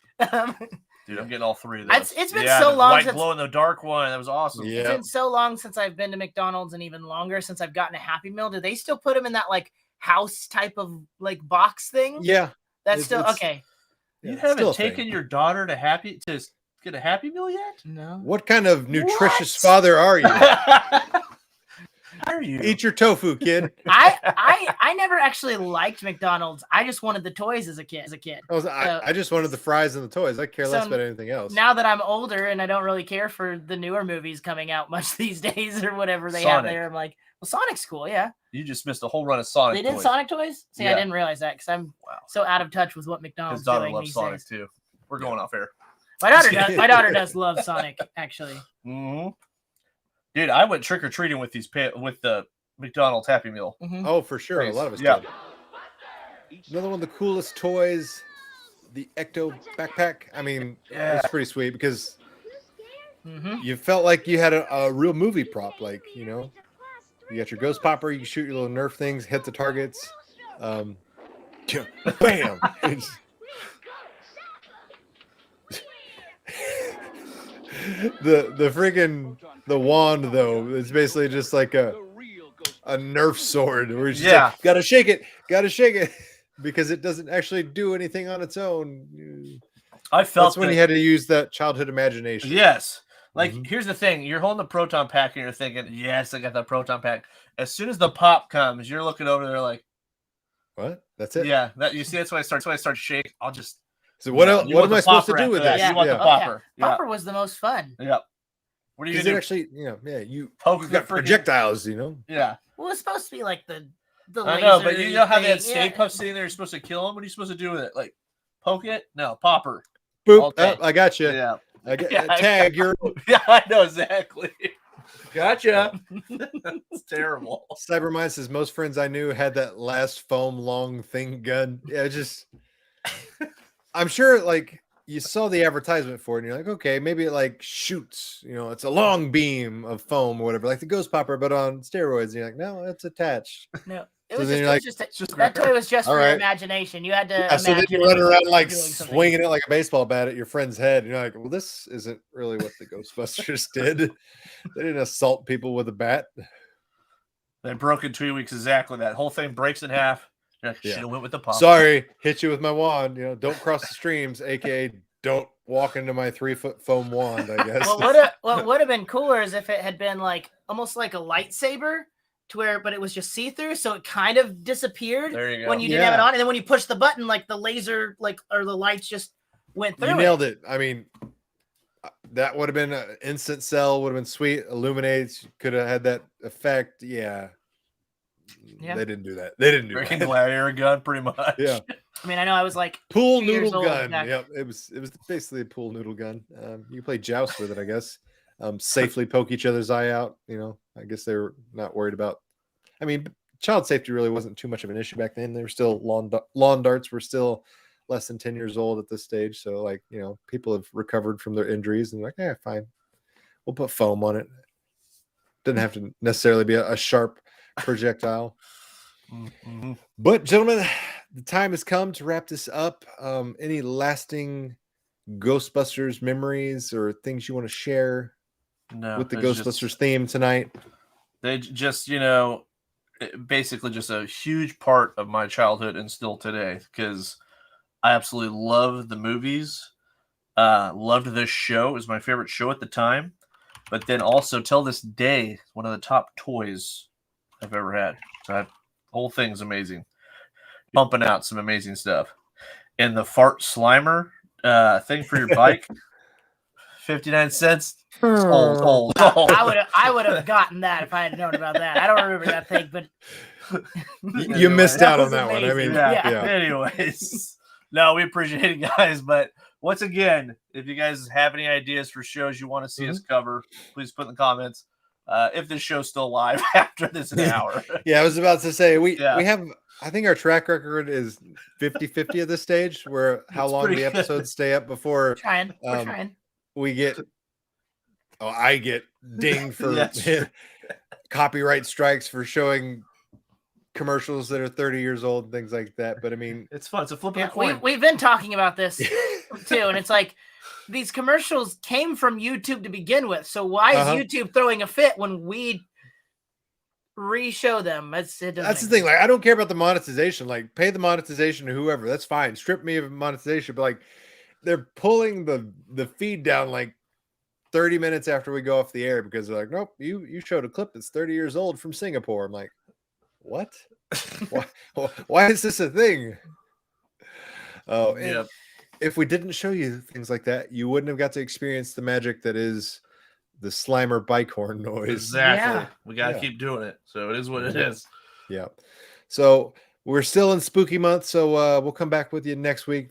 Dude, I'm getting all 3 of those. It's been so long white since glow in the dark one. That was awesome. It's been so long since I've been to McDonald's, and even longer since I've gotten a Happy Meal. Do they still put them in that like house type of like box thing? Yeah, that's still okay. You haven't taken your daughter to get a Happy Meal yet? No. What kind of nutritious father are you? How are you? Eat your tofu, kid. I never actually liked McDonald's. I just wanted the toys as a kid. I just wanted the fries and the toys. I care less about anything else. Now that I'm older and I don't really care for the newer movies coming out much these days or whatever they have there, I'm like, well, Sonic's cool, yeah. You just missed a whole run of Sonic toys. They did Sonic toys? See, I didn't realize that because I'm so out of touch with what McDonald's is doing. His daughter loves Sonic too. We're going off air. My daughter does love Sonic, actually. Mm-hmm. Dude, I went trick or treating with the McDonald's Happy Meal. Mm-hmm. Oh, for sure. A lot of us did. Another one of the coolest toys, the Ecto backpack. I mean, it's pretty sweet because you felt like you had a real movie prop. Like, you know, you got your ghost popper, you can shoot your little Nerf things, hit the targets. Bam! The freaking wand though, it's basically just like a Nerf sword where you just like, gotta shake it because it doesn't actually do anything on its own. I felt that's when you had to use that childhood imagination. Yes. Like here's the thing, you're holding the proton pack and you're thinking, yes, I got that proton pack. As soon as the pop comes, you're looking over there like, what? That's it? Yeah, that's when I start shaking. I'll just so what else? What am I supposed to do with this? You want the popper. Popper was the most fun. Yeah. What are you gonna do? Actually, you poke got projectiles, you know? Yeah. Well, it's supposed to be like the I know, but you know how they had Stay Puft sitting there, you're supposed to kill him? What are you supposed to do with it? Like poke it? No, popper. Boop. I got you. Yeah. I get tag. You're yeah, I know exactly. Gotcha. It's terrible. Cybermind says most friends I knew had that last foam long thing gun. Yeah, just I'm sure like you saw the advertisement for it and you're like, okay, maybe it like shoots, you know, it's a long beam of foam or whatever, like the ghost popper, but on steroids. And you're like, no, it's attached. No. It was just that toy was just for your imagination. You had to imagine. So then you run around like swinging it like a baseball bat at your friend's head. And you're like, well, this isn't really what the Ghostbusters did. They didn't assault people with a bat. They broke in 2 weeks exactly. That whole thing breaks in half. Like, should have went with the pop. Sorry, hit you with my wand. You know, don't cross the streams, aka don't walk into my 3-foot foam wand. I guess. What would have been cooler is if it had been like almost like a lightsaber. But it was just see-through, so it kind of disappeared when you didn't have it on, and then when you push the button, like the laser, or the lights just went through. You nailed it. I mean, that would have been an instant sell. Would have been sweet. Illuminates could have had that effect. Yeah. They didn't do that. They didn't do that. Gladiator gun, pretty much. Yeah. I mean, I know I was like pool noodle gun. Yep. It was basically a pool noodle gun. You play joust with it, I guess. Safely poke each other's eye out. You know, I guess they were not worried about. I mean, child safety really wasn't too much of an issue back then. They were still lawn darts were still less than 10 years old at this stage. So, like, you know, people have recovered from their injuries and like, yeah, fine, we'll put foam on it. Didn't have to necessarily be a sharp projectile. But, gentlemen, the time has come to wrap this up. Any lasting Ghostbusters memories or things you want to share? With the Ghostbusters theme tonight? They just, you know, basically just a huge part of my childhood and still today, because I absolutely love the movies. Loved this show. It was my favorite show at the time. But then also, till this day, one of the top toys I've ever had. So that whole thing's amazing. Pumping out some amazing stuff. And the fart slimer thing for your bike, 59 cents. Old. I would have gotten that if I had known about that. I don't remember that thing, but you missed out on that one. I mean, yeah. Anyways, no, we appreciate it, guys. But once again, if you guys have any ideas for shows you want to see us cover, please put in the comments. If this show's still live after this hour. Yeah, I was about to say we have. I think our track record is 50-50 at this stage, where how long the episodes stay up before we're trying. We get. Oh, I get dinged for copyright strikes for showing commercials that are 30 years old and things like that. But I mean, it's fun. It's a flip of a coin. We've been talking about this too, and it's like these commercials came from YouTube to begin with. So why is YouTube throwing a fit when we re-show them? That's the thing. Like, I don't care about the monetization. Like, pay the monetization to whoever. That's fine. Strip me of monetization. But like, they're pulling the feed down like 30 minutes after we go off the air because they're like, nope, you showed a clip that's 30 years old from Singapore. I'm like, what? why is this a thing? Oh, and if we didn't show you things like that, you wouldn't have got to experience the magic that is the Slimer bike horn noise. Exactly. Yeah. We got to keep doing it. So it is what it is. Yeah. So we're still in spooky month. So we'll come back with you next week.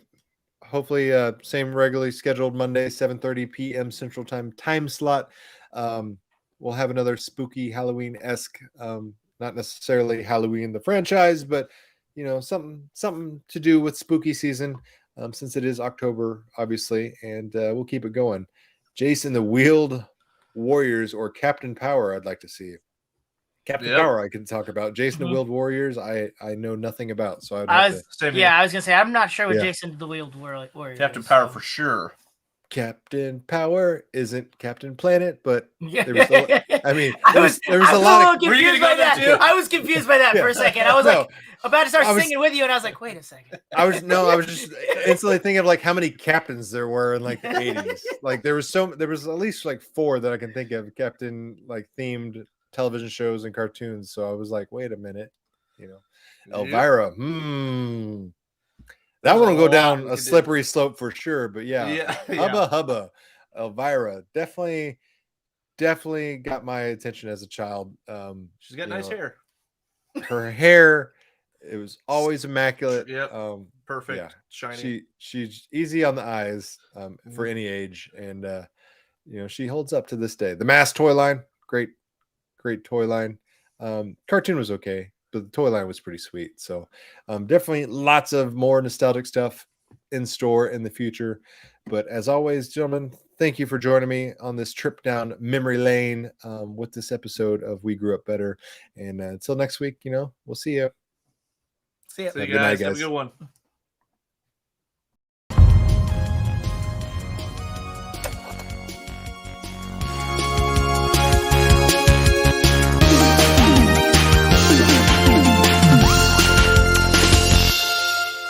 Hopefully same regularly scheduled Monday, 7:30 p.m. Central time slot. We'll have another spooky Halloween-esque, not necessarily Halloween the franchise, but something to do with spooky season, since it is October, obviously, and we'll keep it going. Jason the Wheeled Warriors or Captain Power, I'd like to see. Captain Power, I can talk about. Jason the Wheeled Warriors, I know nothing about, so I was gonna say I'm not sure what Jason the Wheeled Warriors. Captain Power for sure. Captain Power isn't Captain Planet, but there was a lot of. I was confused by that for a second. I was like about to start singing with you, and I was like, wait a second. I was just instantly thinking of like how many captains there were in like the 80s. Like there was at least like 4 that I can think of captain like themed television shows and cartoons. So I was like, wait a minute, Elvira. That one will go down a slippery slope for sure. But Hubba. Elvira definitely got my attention as a child. She's got nice hair. Her hair, it was always immaculate. Perfect. Shiny. She's easy on the eyes for any age, and she holds up to this day. The Mask toy line, great toy line. Cartoon was okay, but the toy line was pretty sweet. So definitely lots of more nostalgic stuff in store in the future. But as always, gentlemen, thank you for joining me on this trip down memory lane with this episode of We Grew Up Better. And until next week, we'll see you. See you guys. Have a good one.